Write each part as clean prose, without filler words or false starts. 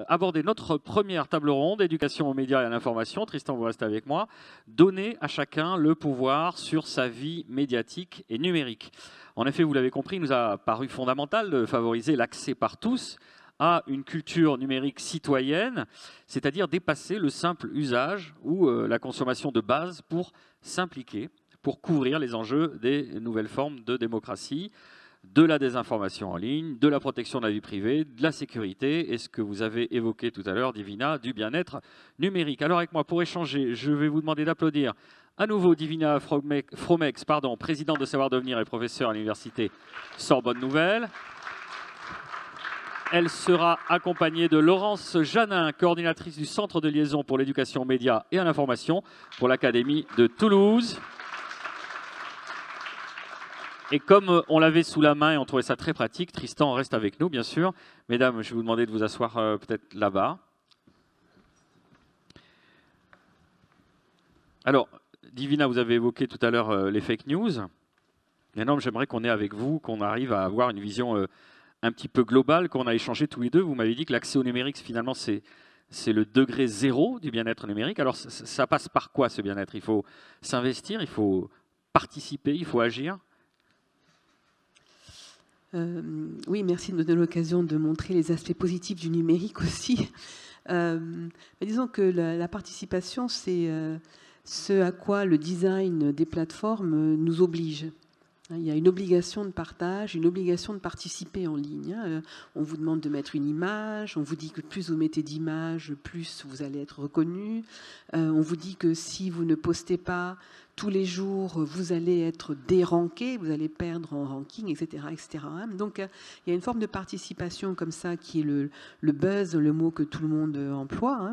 aborder notre première table ronde, éducation aux médias et à l'information. Tristan, vous restez avec moi. Donner à chacun le pouvoir sur sa vie médiatique et numérique. En effet, vous l'avez compris, il nous a paru fondamental de favoriser l'accès par tous à une culture numérique citoyenne, c'est-à-dire dépasser le simple usage ou la consommation de base pour s'impliquer, pour couvrir les enjeux des nouvelles formes de démocratie, de la désinformation en ligne, de la protection de la vie privée, de la sécurité et ce que vous avez évoqué tout à l'heure, Divina, du bien-être numérique. Alors avec moi, pour échanger, je vais vous demander d'applaudir à nouveau Divina Fromex, présidente de Savoir Devenir et professeure à l'université Sorbonne Nouvelle. Elle sera accompagnée de Laurence Janin, coordinatrice du Centre de liaison pour l'éducation aux médias et à l'information pour l'Académie de Toulouse. Et comme on l'avait sous la main et on trouvait ça très pratique, Tristan reste avec nous, bien sûr. Mesdames, je vais vous demander de vous asseoir peut-être là-bas. Alors, Divina, vous avez évoqué tout à l'heure les fake news. Maintenant, j'aimerais qu'on ait avec vous, qu'on arrive à avoir une vision un petit peu globale, qu'on a échangé tous les deux. Vous m'avez dit que l'accès au numérique, finalement, c'est le degré zéro du bien-être numérique. Alors, ça passe par quoi, ce bien-être? Il faut s'investir, il faut participer, il faut agir. Oui, merci de me donner l'occasion de montrer les aspects positifs du numérique aussi. Mais disons que la participation, c'est ce à quoi le design des plateformes nous oblige. Il y a une obligation de partage, une obligation de participer en ligne. On vous demande de mettre une image, on vous dit que plus vous mettez d'images, plus vous allez être reconnu. On vous dit que si vous ne postez pas tous les jours, vous allez être déranké, vous allez perdre en ranking, etc. etc. Donc il y a une forme de participation comme ça qui est le buzz, le mot que tout le monde emploie.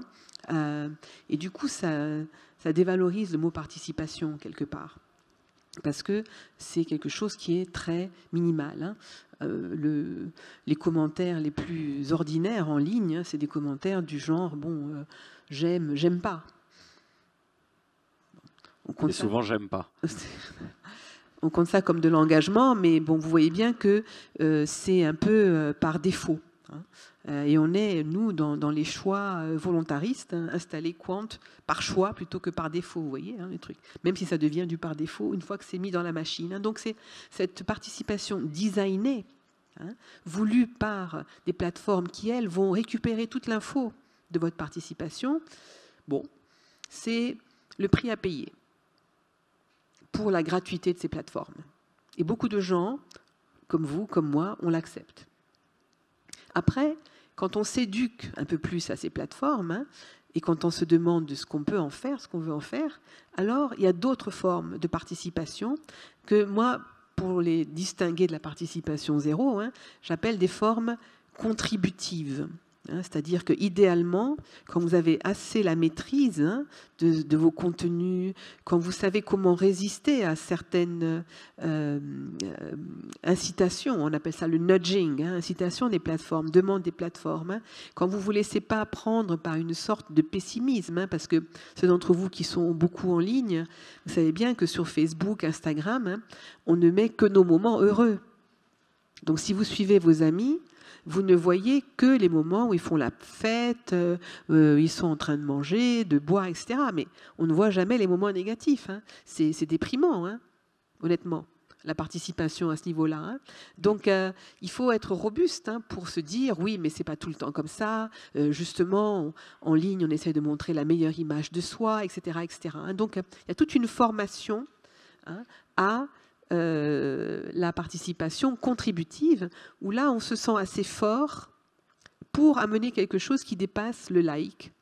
Et du coup, ça dévalorise le mot participation quelque part. Parce que c'est quelque chose qui est très minimal. Les commentaires les plus ordinaires en ligne, c'est des commentaires du genre bon, j'aime, j'aime pas. Et souvent, j'aime pas. On compte ça comme de l'engagement, mais bon, vous voyez bien que c'est un peu par défaut. Et on est, nous, dans les choix volontaristes, installés quant par choix plutôt que par défaut, vous voyez, les trucs. Même si ça devient du par défaut une fois que c'est mis dans la machine. Donc c'est cette participation designée, voulue par des plateformes qui, elles, vont récupérer toute l'info de votre participation. Bon, c'est le prix à payer pour la gratuité de ces plateformes. Et beaucoup de gens, comme vous, comme moi, on l'accepte. Après, quand on s'éduque un peu plus à ces plateformes, et quand on se demande de ce qu'on peut en faire, ce qu'on veut en faire, alors il y a d'autres formes de participation que moi, pour les distinguer de la participation zéro, j'appelle des formes contributives. C'est-à-dire que idéalement, quand vous avez assez la maîtrise de vos contenus, quand vous savez comment résister à certaines incitations, on appelle ça le nudging, incitation des plateformes, demande des plateformes, quand vous ne vous laissez pas prendre par une sorte de pessimisme, parce que ceux d'entre vous qui sont beaucoup en ligne, vous savez bien que sur Facebook, Instagram, on ne met que nos moments heureux. Donc si vous suivez vos amis, vous ne voyez que les moments où ils font la fête, ils sont en train de manger, de boire, etc. Mais on ne voit jamais les moments négatifs. C'est déprimant, honnêtement, la participation à ce niveau-là. Donc, il faut être robuste pour se dire, oui, mais c'est pas tout le temps comme ça. Justement, en ligne, on essaie de montrer la meilleure image de soi, etc. etc. Donc, il y a toute une formation à la participation contributive, où là, on se sent assez fort pour amener quelque chose qui dépasse le like,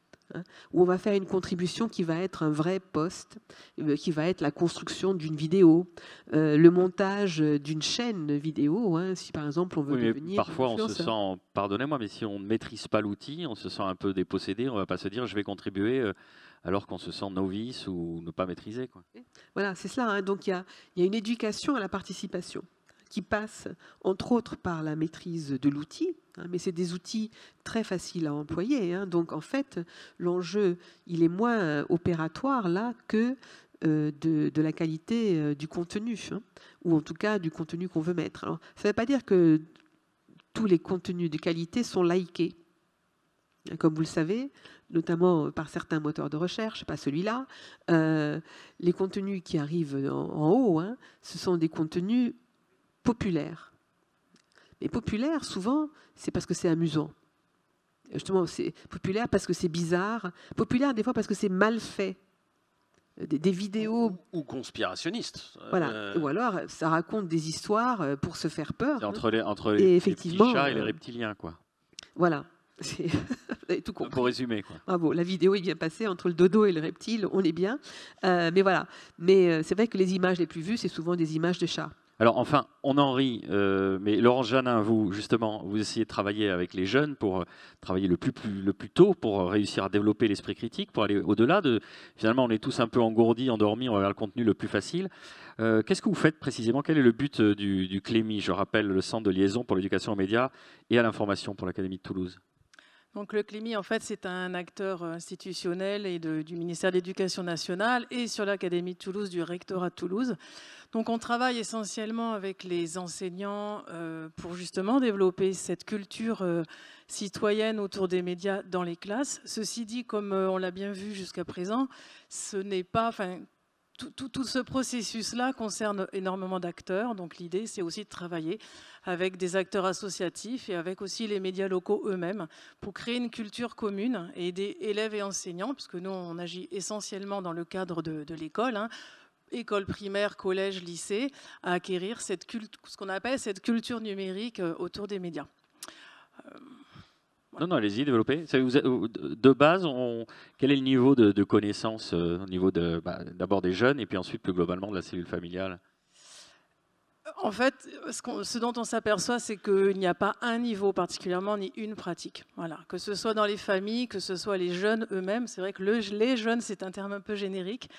où on va faire une contribution qui va être un vrai post, qui va être la construction d'une vidéo, le montage d'une chaîne vidéo, si par exemple on veut devenir parfois on se sent, pardonnez-moi, mais si on ne maîtrise pas l'outil, on se sent un peu dépossédé, on ne va pas se dire je vais contribuer alors qu'on se sent novice ou ne pas maîtriser, quoi. Voilà, c'est cela. Donc il y a une éducation à la participation qui passe entre autres par la maîtrise de l'outil, mais c'est des outils très faciles à employer. Donc en fait, l'enjeu, il est moins opératoire là que de la qualité du contenu, ou en tout cas du contenu qu'on veut mettre. Alors, ça ne veut pas dire que tous les contenus de qualité sont likés. comme vous le savez, notamment par certains moteurs de recherche, pas celui-là. Les contenus qui arrivent en haut, hein, ce sont des contenus populaires. Mais populaires, souvent, c'est parce que c'est amusant. Justement, c'est populaire parce que c'est bizarre. Populaire, des fois, parce que c'est mal fait. Des vidéos... Ou conspirationnistes. Voilà. Ou alors, ça raconte des histoires pour se faire peur. Entre les petits chats et les reptiliens, quoi. Voilà. Vous avez tout compris. Pour résumer, quoi. Bravo, la vidéo est bien passée entre le dodo et le reptile, on est bien. Mais voilà. Mais c'est vrai que les images les plus vues, c'est souvent des images de chats. Alors enfin, on en rit, mais Laurence Janin, vous justement, vous essayez de travailler avec les jeunes pour travailler le plus tôt pour réussir à développer l'esprit critique, pour aller au-delà de... Finalement, on est tous un peu engourdis, endormis, on va vers le contenu le plus facile. Qu'est-ce que vous faites précisément? Quel est le but du CLEMI? Je rappelle, le Centre de liaison pour l'éducation aux médias et à l'information pour l'Académie de Toulouse. Donc le CLEMI, en fait, c'est un acteur institutionnel et du ministère de l'Éducation nationale et sur l'Académie de Toulouse, du rectorat de Toulouse. Donc on travaille essentiellement avec les enseignants pour justement développer cette culture citoyenne autour des médias dans les classes. Ceci dit, comme on l'a bien vu jusqu'à présent, ce n'est pas... Tout ce processus-là concerne énormément d'acteurs. Donc l'idée, c'est aussi de travailler avec des acteurs associatifs et avec aussi les médias locaux eux-mêmes pour créer une culture commune et aider élèves et enseignants, puisque nous, on agit essentiellement dans le cadre de l'école, hein, école primaire, collège, lycée, à acquérir ce qu'on appelle cette culture numérique autour des médias. Voilà. Non, allez-y, développez. De base, quel est le niveau de connaissance au niveau d'abord des jeunes et puis ensuite plus globalement de la cellule familiale? En fait, ce dont on s'aperçoit, c'est qu'il n'y a pas un niveau particulièrement ni une pratique. Voilà. Que ce soit dans les familles, que ce soit les jeunes eux-mêmes. C'est vrai que les jeunes, c'est un terme un peu générique.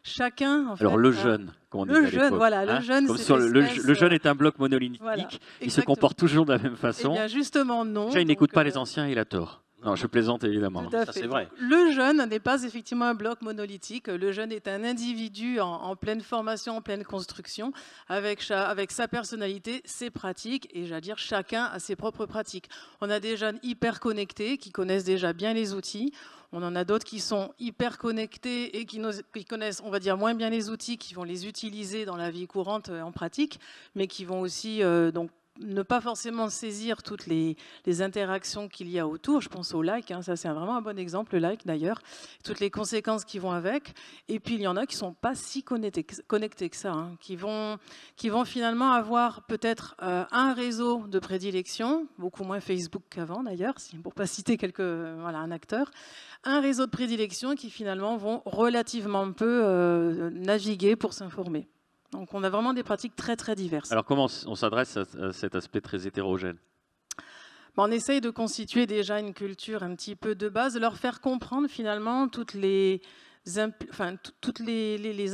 Chacun, en fait, alors le jeune, comme on dit à l'époque, voilà, hein, le jeune, le jeune est un bloc monolithique, voilà, il se comporte toujours de la même façon. Eh bien, justement, non. Déjà, il n'écoute pas les anciens, il a tort. Non, je plaisante évidemment. Tout à fait. Ça, c'est vrai. Le jeune n'est pas effectivement un bloc monolithique. Le jeune est un individu en pleine formation, en pleine construction, avec sa personnalité, ses pratiques, et j'allais dire chacun a ses propres pratiques. On a des jeunes hyper connectés qui connaissent déjà bien les outils. On en a d'autres qui sont hyper connectés et qui connaissent, on va dire, moins bien les outils, qui vont les utiliser dans la vie courante en pratique, mais qui vont aussi donc ne pas forcément saisir toutes les interactions qu'il y a autour. Je pense au like, hein, ça c'est vraiment un bon exemple, le like d'ailleurs, toutes les conséquences qui vont avec. Et puis il y en a qui ne sont pas si connectés que ça, hein, qui vont finalement avoir peut-être un réseau de prédilection, beaucoup moins Facebook qu'avant d'ailleurs, pour ne pas citer un acteur, un réseau de prédilection qui finalement vont relativement peu naviguer pour s'informer. Donc on a vraiment des pratiques très très diverses. Alors comment on s'adresse à cet aspect très hétérogène? On essaye de constituer déjà une culture un petit peu de base, de leur faire comprendre finalement toutes les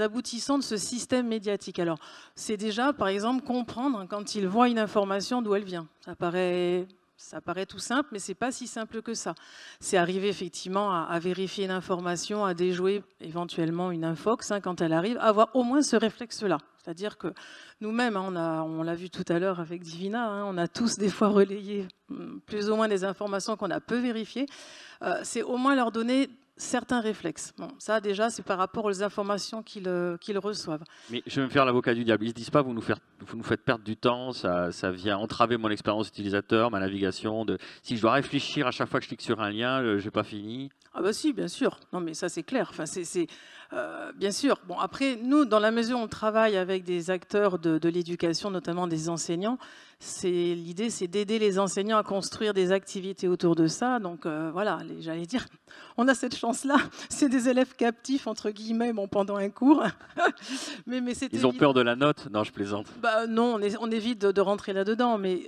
aboutissants de ce système médiatique. Alors c'est déjà par exemple comprendre quand ils voient une information d'où elle vient. Ça paraît tout simple, mais ce n'est pas si simple que ça. C'est arriver effectivement à vérifier une information, à déjouer éventuellement une infox quand elle arrive, avoir au moins ce réflexe-là. C'est-à-dire que nous-mêmes, hein, on l'a vu tout à l'heure avec Divina, hein, on a tous des fois relayé plus ou moins des informations qu'on a peu vérifiées. C'est au moins leur donner certains réflexes. Bon, ça déjà, c'est par rapport aux informations qu'ils reçoivent. Mais je vais me faire l'avocat du diable. Ils ne se disent pas, vous nous faites perdre du temps, ça vient entraver mon expérience utilisateur, ma navigation. Si je dois réfléchir à chaque fois que je clique sur un lien, je n'ai pas fini. Ah bah si, bien sûr. Non mais ça c'est clair. Enfin, bien sûr. Bon, après, nous, dans la mesure où on travaille avec des acteurs de l'éducation, notamment des enseignants, l'idée c'est d'aider les enseignants à construire des activités autour de ça. Donc voilà, j'allais dire, on a cette chance-là. C'est des élèves captifs, entre guillemets, pendant un cours. mais ils ont peur de la note? Non, je plaisante. Bah, non, on évite de rentrer là-dedans. Mais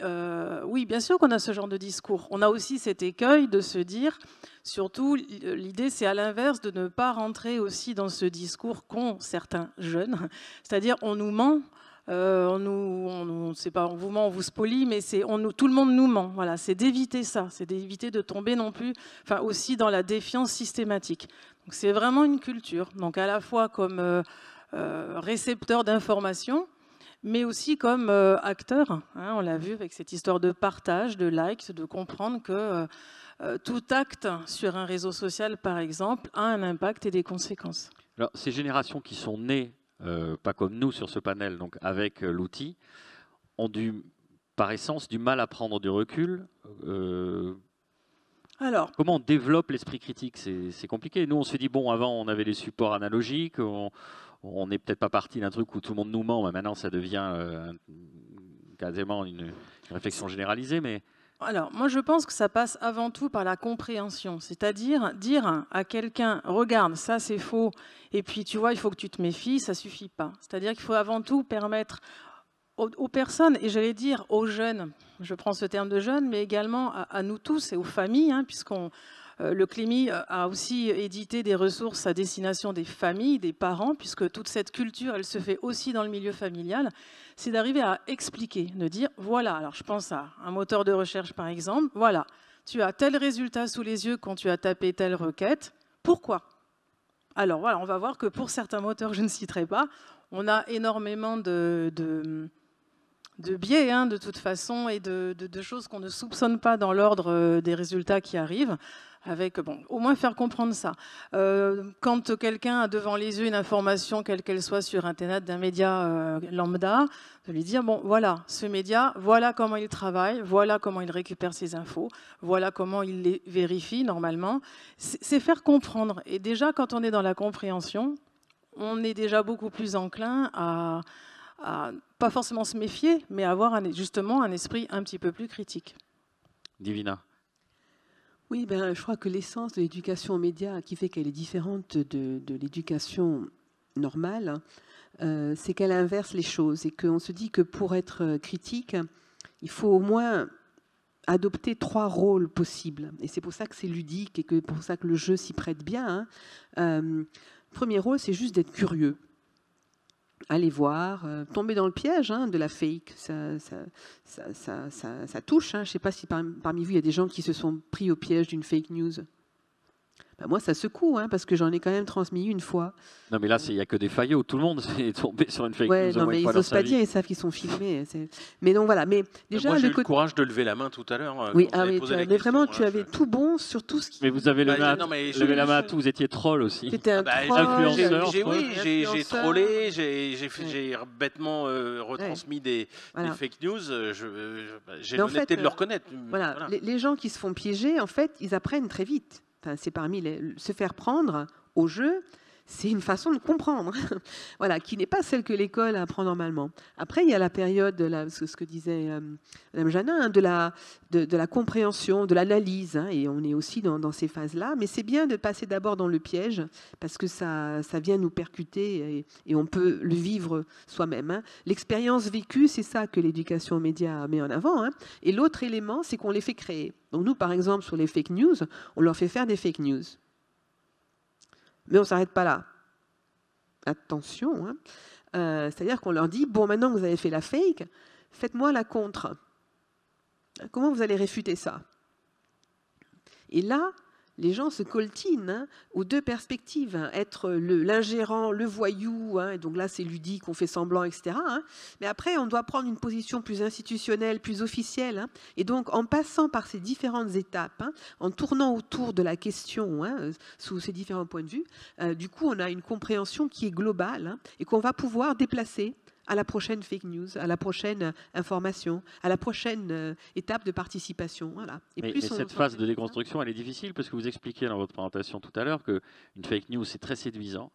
oui, bien sûr qu'on a ce genre de discours. On a aussi cet écueil de se dire... Surtout, l'idée, c'est à l'inverse de ne pas rentrer aussi dans ce discours qu'ont certains jeunes. C'est-à-dire, on nous ment, c'est pas on vous ment, on vous spolie, mais tout le monde nous ment. Voilà, c'est d'éviter ça, c'est d'éviter de tomber non plus, enfin aussi dans la défiance systématique. Donc, c'est vraiment une culture. Donc, à la fois comme récepteur d'informations, mais aussi comme acteur. Hein, on l'a vu avec cette histoire de partage, de likes, de comprendre que tout acte sur un réseau social, par exemple, a un impact et des conséquences. Alors, ces générations qui sont nées, pas comme nous sur ce panel, donc avec l'outil, ont par essence du mal à prendre du recul. Alors, comment on développe l'esprit critique? C'est compliqué. Nous, on se dit, bon, avant, on avait les supports analogiques, on n'est peut-être pas parti d'un truc où tout le monde nous ment, mais maintenant, ça devient quasiment une réflexion généralisée. Mais... Alors, moi, je pense que ça passe avant tout par la compréhension, c'est-à-dire dire à quelqu'un, regarde, ça c'est faux, et puis tu vois, il faut que tu te méfies, ça suffit pas. C'est-à-dire qu'il faut avant tout permettre aux personnes, et j'allais dire aux jeunes, je prends ce terme de jeunes, mais également à nous tous et aux familles, hein, le CLEMI a aussi édité des ressources à destination des familles, des parents, puisque toute cette culture, elle se fait aussi dans le milieu familial, c'est d'arriver à expliquer, de dire, voilà, alors je pense à un moteur de recherche par exemple, voilà, tu as tel résultat sous les yeux quand tu as tapé telle requête, pourquoi? Alors voilà, on va voir que pour certains moteurs, je ne citerai pas, on a énormément de biais, hein, de toute façon, et de choses qu'on ne soupçonne pas dans l'ordre des résultats qui arrivent, avec, bon, au moins faire comprendre ça. Quand quelqu'un a devant les yeux une information, quelle qu'elle soit sur Internet, d'un média lambda, de lui dire, bon, voilà, ce média, voilà comment il travaille, voilà comment il récupère ses infos, voilà comment il les vérifie normalement. C'est faire comprendre. Et déjà, quand on est dans la compréhension, on est déjà beaucoup plus enclin à pas forcément se méfier, mais avoir justement un esprit un petit peu plus critique. Divina. Oui, je crois que l'essence de l'éducation aux médias, qui fait qu'elle est différente de l'éducation normale, c'est qu'elle inverse les choses et qu'on se dit que pour être critique, il faut au moins adopter 3 rôles possibles. Et c'est pour ça que c'est ludique et pour ça que le jeu s'y prête bien. Hein. Premier rôle, c'est juste d'être curieux. Aller voir, tomber dans le piège de la fake, ça touche. Je ne sais pas si parmi vous, il y a des gens qui se sont pris au piège d'une fake news. Moi, ça secoue, parce que j'en ai quand même transmis une fois. Non, mais là, il n'y a que des faillots. Tout le monde est tombé sur une fake news. Non, mais ils n'osent pas dire, ils savent qu'ils sont filmés. Mais donc voilà. Mais déjà, moi, j'ai eu le courage de lever la main tout à l'heure. Oui, mais vraiment, tu avais tout bon sur tout ce qui. Mais vous avez levé la main à tout. Vous étiez troll aussi. C'était un troll. Oui, j'ai trollé, j'ai bêtement retransmis des fake news. J'ai l'honnêteté de le reconnaître. Voilà. Les gens qui se font piéger, en fait, ils apprennent très vite. Enfin, c'est se faire prendre au jeu, c'est une façon de comprendre, voilà, qui n'est pas celle que l'école apprend normalement. Après, il y a la période, ce que disait Mme Janin, de la compréhension, de l'analyse, et on est aussi dans ces phases-là, mais c'est bien de passer d'abord dans le piège, parce que ça vient nous percuter, et on peut le vivre soi-même. L'expérience vécue, c'est ça que l'éducation aux médias met en avant, et l'autre élément, c'est qu'on les fait créer. Donc nous, par exemple, sur les fake news, on leur fait faire des fake news. Mais on ne s'arrête pas là. Attention, c'est-à-dire qu'on leur dit, bon, maintenant que vous avez fait la fake, faites-moi la contre. Comment vous allez réfuter ça? Et là, les gens se coltinent aux 2 perspectives, être l'ingérant, le voyou, et donc là c'est ludique, on fait semblant, etc. Mais après, on doit prendre une position plus institutionnelle, plus officielle. Et donc, en passant par ces différentes étapes, en tournant autour de la question sous ces différents points de vue, du coup, on a une compréhension qui est globale et qu'on va pouvoir déplacer à la prochaine fake news, à la prochaine information, à la prochaine étape de participation. Voilà. Mais cette phase de déconstruction, elle est difficile parce que vous expliquiez dans votre présentation tout à l'heure qu'une fake news, c'est très séduisant,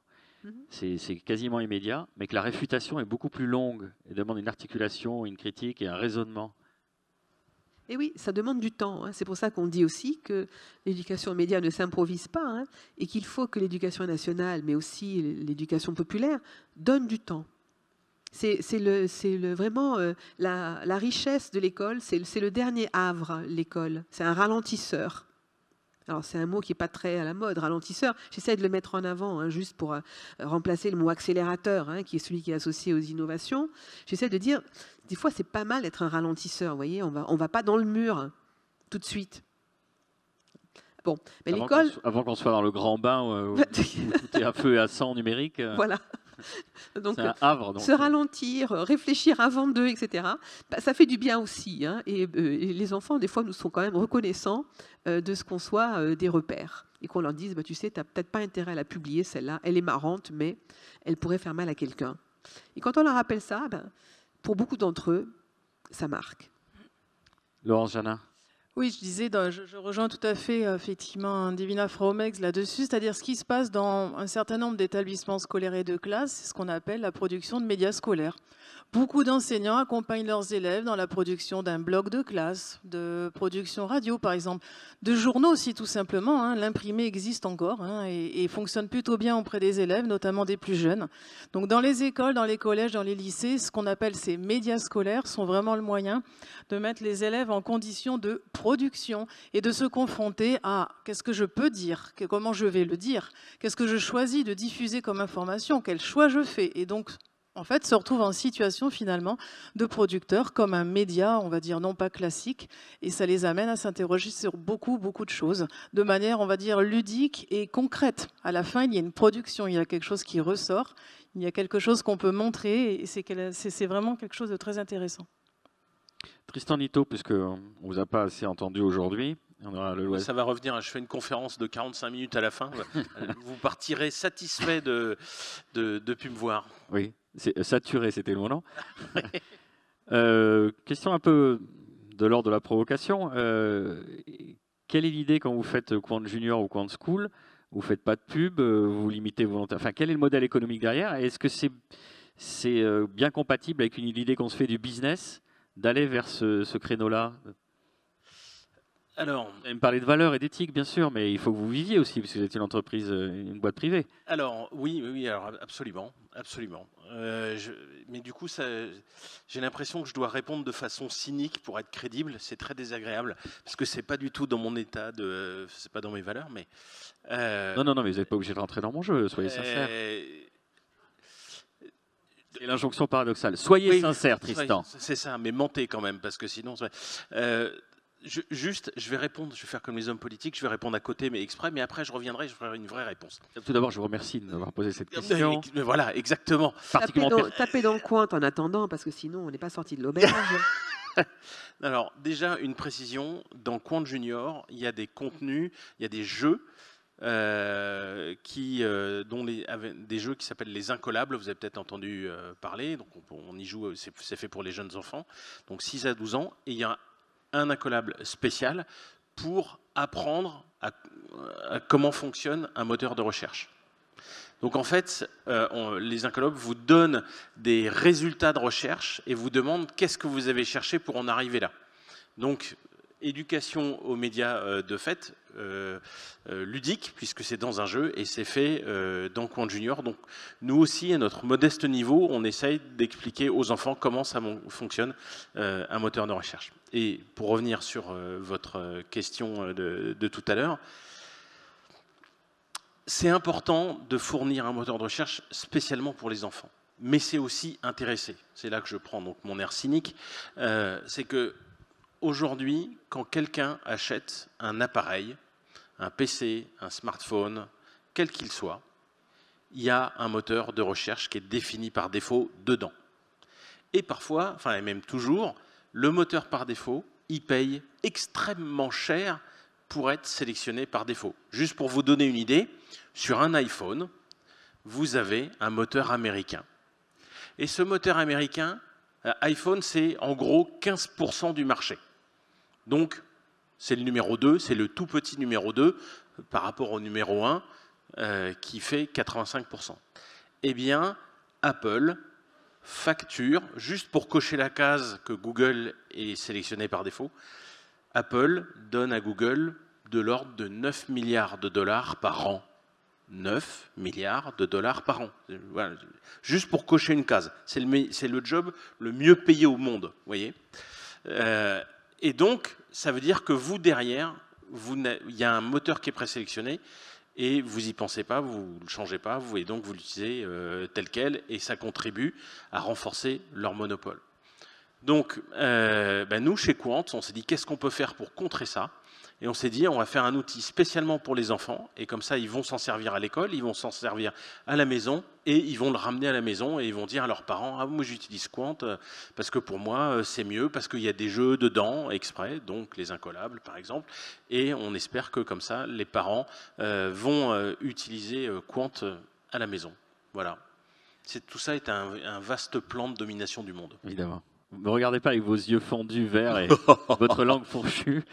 c'est quasiment immédiat, mais que la réfutation est beaucoup plus longue et demande une articulation, une critique et un raisonnement. Et oui, ça demande du temps. C'est pour ça qu'on dit aussi que l'éducation aux médias ne s'improvise pas et qu'il faut que l'éducation nationale, mais aussi l'éducation populaire, donne du temps. C'est vraiment la richesse de l'école, c'est le dernier havre, l'école. C'est un ralentisseur. Alors c'est un mot qui n'est pas très à la mode, ralentisseur. J'essaie de le mettre en avant, juste pour remplacer le mot accélérateur, qui est celui qui est associé aux innovations. J'essaie de dire, des fois c'est pas mal d'être un ralentisseur, vous voyez, on va pas dans le mur tout de suite. Bon, mais l'école... Avant qu'on soit dans le grand bain où tout est à feu et à sang numérique. Voilà. Donc, c'est un havre, donc. Se ralentir, réfléchir avant d'eux, etc., bah, ça fait du bien aussi. Hein, et les enfants, des fois, nous sont quand même reconnaissants de ce qu'on soit des repères. Et qu'on leur dise, bah, tu sais, tu n'as peut-être pas intérêt à la publier, celle-là, elle est marrante, mais elle pourrait faire mal à quelqu'un. Et quand on leur rappelle ça, ben, pour beaucoup d'entre eux, ça marque. Laurence Janin. Oui, je disais, je rejoins tout à fait effectivement Divina Fraumex là-dessus, c'est-à-dire ce qui se passe dans un certain nombre d'établissements scolaires et de classes, c'est ce qu'on appelle la production de médias scolaires. Beaucoup d'enseignants accompagnent leurs élèves dans la production d'un bloc de classe, de production radio par exemple, de journaux aussi tout simplement. Hein. L'imprimé existe encore hein, et fonctionne plutôt bien auprès des élèves, notamment des plus jeunes. Donc dans les écoles, dans les collèges, dans les lycées, ce qu'on appelle ces médias scolaires sont vraiment le moyen de mettre les élèves en condition de production et de se confronter à qu'est-ce que je peux dire, comment je vais le dire, qu'est-ce que je choisis de diffuser comme information, quel choix je fais. Et donc, en fait, se retrouvent en situation finalement de producteurs comme un média, on va dire non pas classique, et ça les amène à s'interroger sur beaucoup de choses, de manière, on va dire, ludique et concrète. À la fin, il y a une production, il y a quelque chose qui ressort, il y a quelque chose qu'on peut montrer, et c'est vraiment quelque chose de très intéressant. Tristan Nitto, puisqu'on ne vous a pas assez entendu aujourd'hui, ça va revenir, je fais une conférence de 45 minutes à la fin, vous partirez satisfait de plus me voir. Oui. Saturé, c'était le nom. Question un peu de l'ordre de la provocation. Quelle est l'idée quand vous faites Quant Junior ou Quant School? Vous ne faites pas de pub, vous limitez volontairement. Enfin, quel est le modèle économique derrière? Est-ce que c'est bien compatible avec une idée qu'on se fait du business d'aller vers ce créneau-là? Alors, vous allez me parler de valeurs et d'éthique, bien sûr, mais il faut que vous viviez aussi, parce que vous êtes une entreprise, une boîte privée. Alors, oui, alors, absolument. Mais du coup, j'ai l'impression que je dois répondre de façon cynique pour être crédible. C'est très désagréable, parce que c'est pas du tout dans mon état, c'est pas dans mes valeurs. Mais non, mais vous n'êtes pas obligé de rentrer dans mon jeu, soyez sincère. C'est l'injonction paradoxale. Soyez sincère, Tristan. C'est ça, mais mentez quand même, parce que sinon... je vais répondre, je vais faire comme les hommes politiques, je vais répondre à côté, mais exprès, mais après je reviendrai, je ferai une vraie réponse. Tout d'abord, je vous remercie de m'avoir posé cette question. Mais voilà, exactement. Tapez dans le coin en attendant, parce que sinon on n'est pas sorti de l'auberge. Alors, déjà, une précision, dans Quant Junior, il y a des contenus, il y a des jeux, des jeux qui s'appellent les incollables, vous avez peut-être entendu parler, donc on y joue, c'est fait pour les jeunes enfants, donc 6 à 12 ans, et il y a un incollable spécial pour apprendre à comment fonctionne un moteur de recherche. Donc en fait, les incollables vous donnent des résultats de recherche et vous demandent qu'est-ce que vous avez cherché pour en arriver là. Donc éducation aux médias de fait, ludique, puisque c'est dans un jeu, et c'est fait dans Quant Junior. Donc nous aussi, à notre modeste niveau, on essaye d'expliquer aux enfants comment ça fonctionne un moteur de recherche. Et pour revenir sur votre question de tout à l'heure, c'est important de fournir un moteur de recherche spécialement pour les enfants. Mais c'est aussi intéressé. C'est là que je prends donc mon air cynique. C'est que aujourd'hui, quand quelqu'un achète un appareil, un PC, un smartphone, quel qu'il soit, il y a un moteur de recherche qui est défini par défaut dedans. Et parfois, enfin et même toujours, le moteur par défaut, il paye extrêmement cher pour être sélectionné par défaut. Juste pour vous donner une idée, sur un iPhone, vous avez un moteur américain. Et ce moteur américain, iPhone, c'est en gros 15% du marché. Donc, c'est le numéro 2, c'est le tout petit numéro 2 par rapport au numéro 1 qui fait 85%. Eh bien, Apple facture, juste pour cocher la case que Google est sélectionné par défaut, Apple donne à Google de l'ordre de 9 milliards de dollars par an. 9 milliards de dollars par an. Voilà. Juste pour cocher une case. C'est le job le mieux payé au monde, vous voyez. Et donc, ça veut dire que vous, derrière, il y a un moteur qui est présélectionné et vous n'y pensez pas, vous ne le changez pas, et donc vous l'utilisez tel quel, et ça contribue à renforcer leur monopole. Donc, nous, chez Quant, on s'est dit qu'est-ce qu'on peut faire pour contrer ça? Et on s'est dit, on va faire un outil spécialement pour les enfants, et comme ça, ils vont s'en servir à l'école, ils vont s'en servir à la maison, et ils vont le ramener à la maison, et ils vont dire à leurs parents, ah, moi j'utilise Quant, parce que pour moi, c'est mieux, parce qu'il y a des jeux dedans, exprès, donc les incollables, par exemple, et on espère que comme ça, les parents vont utiliser Quant à la maison. Voilà. Tout ça est un vaste plan de domination du monde. Évidemment. Ne me regardez pas avec vos yeux fondus verts et votre langue fourchue.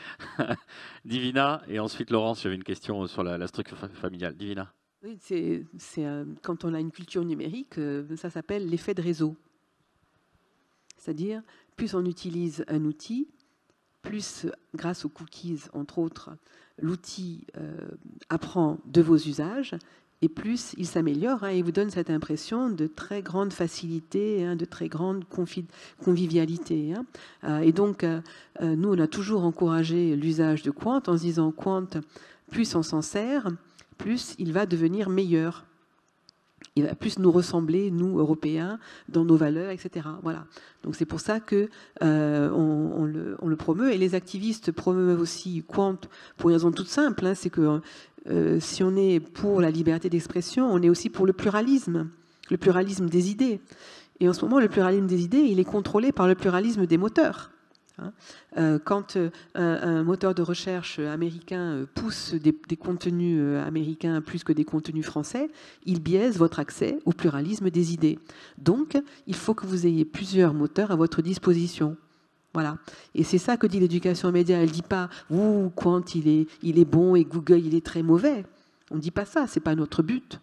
Divina, et ensuite Laurence, j'avais une question sur la structure familiale. Divina. Oui, quand on a une culture numérique, ça s'appelle l'effet de réseau. C'est-à-dire, plus on utilise un outil, plus, grâce aux cookies, entre autres, l'outil apprend de vos usages, et plus il s'améliore, il vous donne cette impression de très grande facilité, de très grande convivialité. Et donc, nous, on a toujours encouragé l'usage de Quant en se disant Quant, plus on s'en sert, plus il va devenir meilleur. Il va plus nous ressembler, nous, Européens, dans nos valeurs, etc. Voilà. Donc c'est pour ça que on le promeut. Et les activistes promeuvent aussi Quant pour une raison toute simple, c'est que si on est pour la liberté d'expression, on est aussi pour le pluralisme des idées. Et en ce moment, le pluralisme des idées, il est contrôlé par le pluralisme des moteurs. Quand un moteur de recherche américain pousse des contenus américains plus que des contenus français, il biaise votre accès au pluralisme des idées. Donc, il faut que vous ayez plusieurs moteurs à votre disposition. Voilà. Et c'est ça que dit l'éducation aux médias. Elle ne dit pas « Ouh, Quant, il est bon et Google, il est très mauvais ». On ne dit pas ça, ce n'est pas notre but.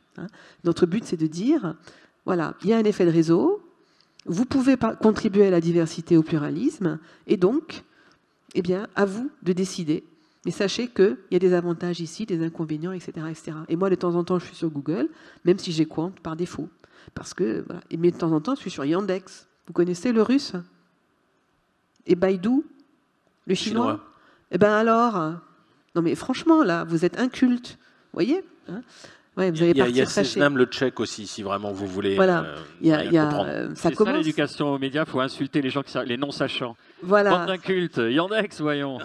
Notre but, c'est de dire « Voilà, il y a un effet de réseau, vous pouvez contribuer à la diversité, au pluralisme, et donc, eh bien, à vous de décider. Mais sachez qu'il y a des avantages ici, des inconvénients, etc., etc. » Et moi, de temps en temps, je suis sur Google, même si j'ai Quant par défaut. Parce que, voilà. Mais de temps en temps, je suis sur Yandex. Vous connaissez le russe ? Et Baidu, le chinois. Eh bien alors, non mais franchement, là, vous êtes inculte. Vous voyez ouais, vous allez il y a Seznam le tchèque aussi, si vraiment vous voulez voilà. Ça commence. Ça, l'éducation aux médias, il faut insulter les gens, les non-sachants. Voilà. Bande d'incultes, Yandex, voyons.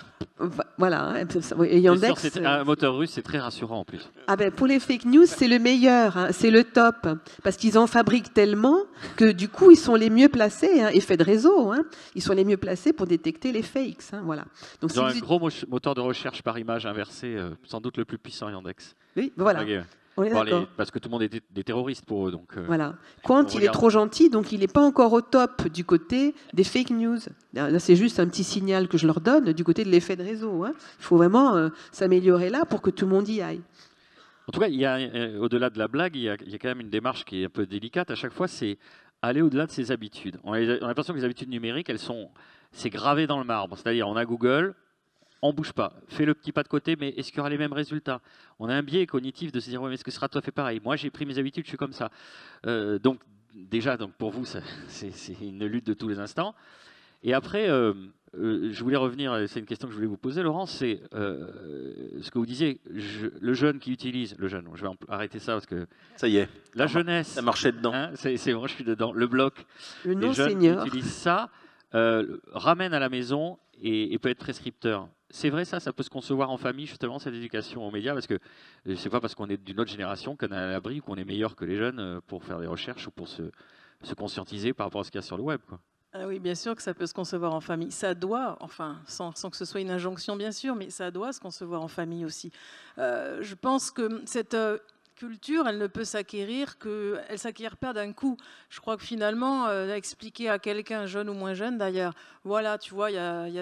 Voilà. Et Yandex, un moteur russe, c'est très rassurant en plus. Ah ben, pour les fake news, c'est le meilleur, c'est le top. Parce qu'ils en fabriquent tellement que du coup, ils sont les mieux placés, effet de réseau, ils sont les mieux placés pour détecter les fakes. Voilà. Donc, ils ont un gros moteur de recherche par image inversé, sans doute le plus puissant, Yandex. Oui, voilà. Okay. Parce que tout le monde est des terroristes pour eux. Donc, voilà. Quant, il est trop gentil, donc il n'est pas encore au top du côté des fake news. Là, c'est juste un petit signal que je leur donne du côté de l'effet de réseau. Il faut vraiment s'améliorer là pour que tout le monde y aille. En tout cas, au-delà de la blague, il y a quand même une démarche qui est un peu délicate. À chaque fois, c'est aller au-delà de ses habitudes. On a l'impression que les habitudes numériques, c'est gravé dans le marbre. C'est-à-dire, on a Google, on ne bouge pas. Fais le petit pas de côté, mais est-ce qu'il y aura les mêmes résultats? On a un biais cognitif de se dire, ouais, mais est-ce que ce sera tout à fait pareil? Moi, j'ai pris mes habitudes, je suis comme ça. Donc, pour vous, c'est une lutte de tous les instants. Et après, je voulais revenir, c'est une question que je voulais vous poser, Laurence, c'est ce que vous disiez, le jeune qui utilise, je vais arrêter ça parce que... Ça y est. La jeunesse... Ça marchait dedans. C'est bon, je suis dedans. Le bloc, les jeunes qui utilisent ça, ramène à la maison et peut être prescripteur. C'est vrai ça peut se concevoir en famille, justement, cette éducation aux médias, parce que c'est pas parce qu'on est d'une autre génération qu'on est à l'abri ou qu'on est meilleur que les jeunes pour faire des recherches ou pour se conscientiser par rapport à ce qu'il y a sur le web, quoi. Ah oui, bien sûr que ça peut se concevoir en famille. Ça doit, enfin, sans que ce soit une injonction, bien sûr, mais ça doit se concevoir en famille aussi. Je pense que cette culture, elle ne peut s'acquérir elle s'acquiert pas d'un coup. Je crois que finalement, expliquer à quelqu'un, jeune ou moins jeune d'ailleurs, voilà, tu vois,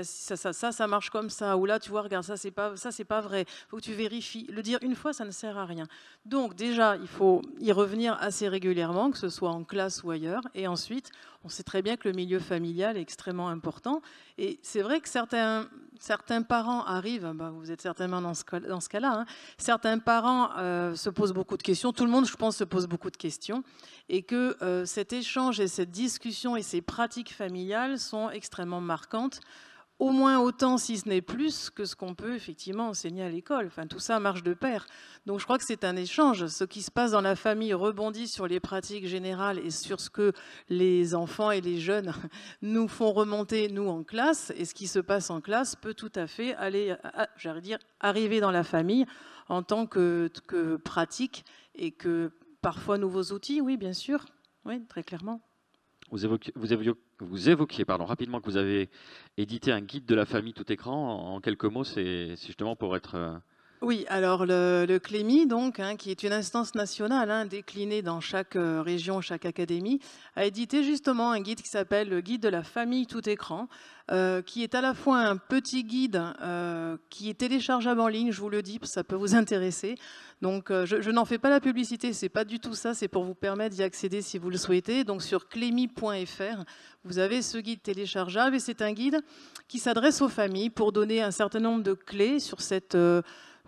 ça marche comme ça, ou là, tu vois, regarde, ça c'est pas vrai. Il faut que tu vérifies. Le dire une fois, ça ne sert à rien. Donc déjà, il faut y revenir assez régulièrement, que ce soit en classe ou ailleurs, et ensuite, on sait très bien que le milieu familial est extrêmement important. Et c'est vrai que certains parents arrivent, vous êtes certainement dans ce cas-là, certains parents se posent beaucoup de questions, tout le monde, je pense, se pose beaucoup de questions, et que cet échange et cette discussion et ces pratiques familiales sont extrêmement marquantes au moins autant, si ce n'est plus, que ce qu'on peut effectivement enseigner à l'école. Enfin, tout ça marche de pair. Donc je crois que c'est un échange. Ce qui se passe dans la famille rebondit sur les pratiques générales et sur ce que les enfants et les jeunes nous font remonter, nous, en classe. Et ce qui se passe en classe peut tout à fait arriver dans la famille en tant que pratique et que parfois nouveaux outils, oui, bien sûr. Oui, très clairement. Vous évoquiez rapidement que vous avez édité un guide de la famille tout écran. En quelques mots, c'est justement pour être... Oui, alors le CLEMI, donc, qui est une instance nationale déclinée dans chaque région, chaque académie, a édité justement un guide qui s'appelle le guide de la famille tout écran, qui est à la fois un petit guide qui est téléchargeable en ligne, je vous le dis, ça peut vous intéresser. Donc je n'en fais pas la publicité, c'est pas du tout ça, c'est pour vous permettre d'y accéder si vous le souhaitez. Donc sur clemi.fr, vous avez ce guide téléchargeable et c'est un guide qui s'adresse aux familles pour donner un certain nombre de clés sur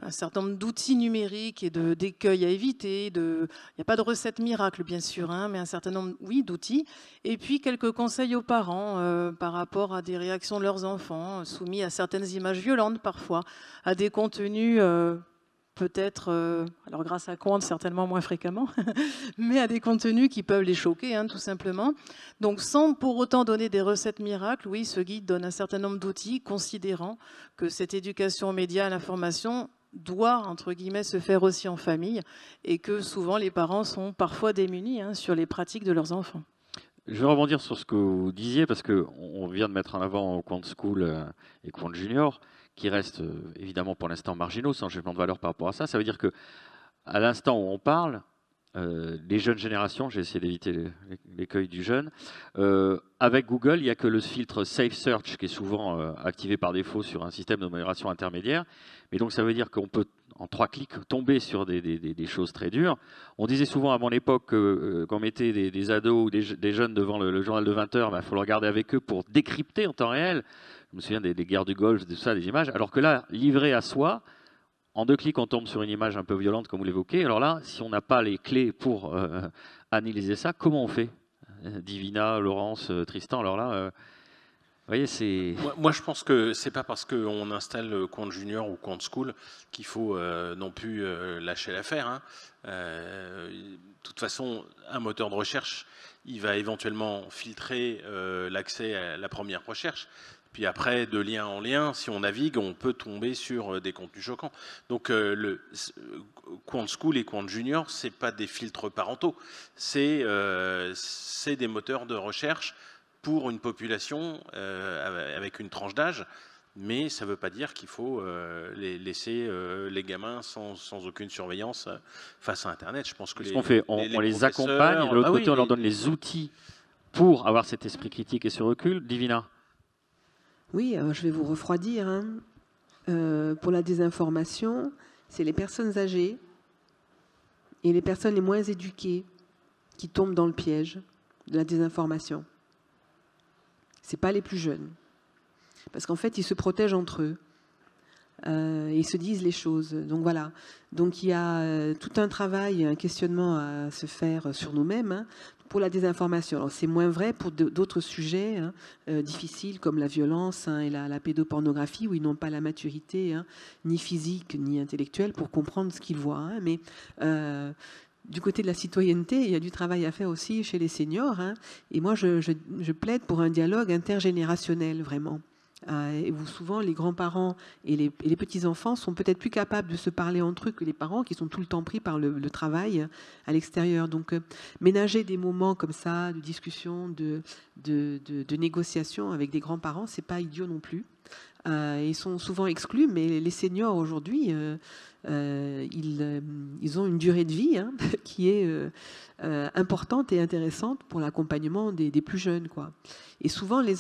un certain nombre d'outils numériques et d'écueils à éviter. Il n'y a pas de recette miracle, bien sûr, mais un certain nombre, oui, d'outils. Et puis, quelques conseils aux parents par rapport à des réactions de leurs enfants, soumis à certaines images violentes parfois, à des contenus peut-être, alors grâce à Quant, certainement moins fréquemment, mais à des contenus qui peuvent les choquer, tout simplement. Donc, sans pour autant donner des recettes miracles, oui, ce guide donne un certain nombre d'outils, considérant que cette éducation aux médias, à l'information, doit, entre guillemets, se faire aussi en famille et que souvent les parents sont parfois démunis sur les pratiques de leurs enfants. Je vais rebondir sur ce que vous disiez parce qu'on vient de mettre en avant Quant School et Quant Junior qui restent évidemment pour l'instant marginaux, sans changement de valeur par rapport à ça. Ça veut dire qu'à l'instant où on parle, les jeunes générations, j'ai essayé d'éviter l'écueil du jeune, avec Google, il n'y a que le filtre Safe Search qui est souvent activé par défaut sur un système de modération intermédiaire. Mais donc ça veut dire qu'on peut, en 3 clics, tomber sur des choses très dures. On disait souvent avant l'époque qu'on mettait des ados ou des jeunes devant le journal de 20 h, il faut le regarder avec eux pour décrypter en temps réel. Je me souviens des guerres du Golfe, de ça, des images. Alors que là, livré à soi, en 2 clics, on tombe sur une image un peu violente, comme vous l'évoquez. Alors là, si on n'a pas les clés pour analyser ça, comment on fait? Divina, Laurence, Tristan, alors là, vous voyez, c'est... Moi, je pense que c'est pas parce qu'on installe Quant Junior ou Quant School qu'il faut non plus lâcher l'affaire. De toute façon, un moteur de recherche, il va éventuellement filtrer l'accès à la première recherche. Puis après, de lien en lien, si on navigue, on peut tomber sur des contenus choquants. Donc, Quant School et Quant Junior, c'est pas des filtres parentaux, c'est des moteurs de recherche pour une population avec une tranche d'âge, mais ça ne veut pas dire qu'il faut laisser les gamins sans aucune surveillance face à Internet. Je pense que ce qu'on fait, on les accompagne, et de l'autre côté, on leur donne les outils pour avoir cet esprit critique et ce recul. Divina? Oui, je vais vous refroidir. Pour la désinformation, c'est les personnes âgées et les personnes les moins éduquées qui tombent dans le piège de la désinformation. Ce n'est pas les plus jeunes. Parce qu'en fait, ils se protègent entre eux. Ils se disent les choses. Donc voilà. Donc il y a tout un travail, un questionnement à se faire sur nous-mêmes pour la désinformation. Alors c'est moins vrai pour d'autres sujets difficiles comme la violence et la pédopornographie où ils n'ont pas la maturité ni physique ni intellectuelle pour comprendre ce qu'ils voient. Mais du côté de la citoyenneté, il y a du travail à faire aussi chez les seniors. Et moi, je plaide pour un dialogue intergénérationnel, vraiment. Et où souvent, les grands-parents et les petits-enfants sont peut-être plus capables de se parler entre eux que les parents, qui sont tout le temps pris par le travail à l'extérieur. Donc, ménager des moments comme ça, de discussion, de négociation avec des grands-parents, c'est pas idiot non plus. Ils sont souvent exclus, mais les seniors aujourd'hui, ils ont une durée de vie qui est importante et intéressante pour l'accompagnement des plus jeunes, quoi. Et souvent, les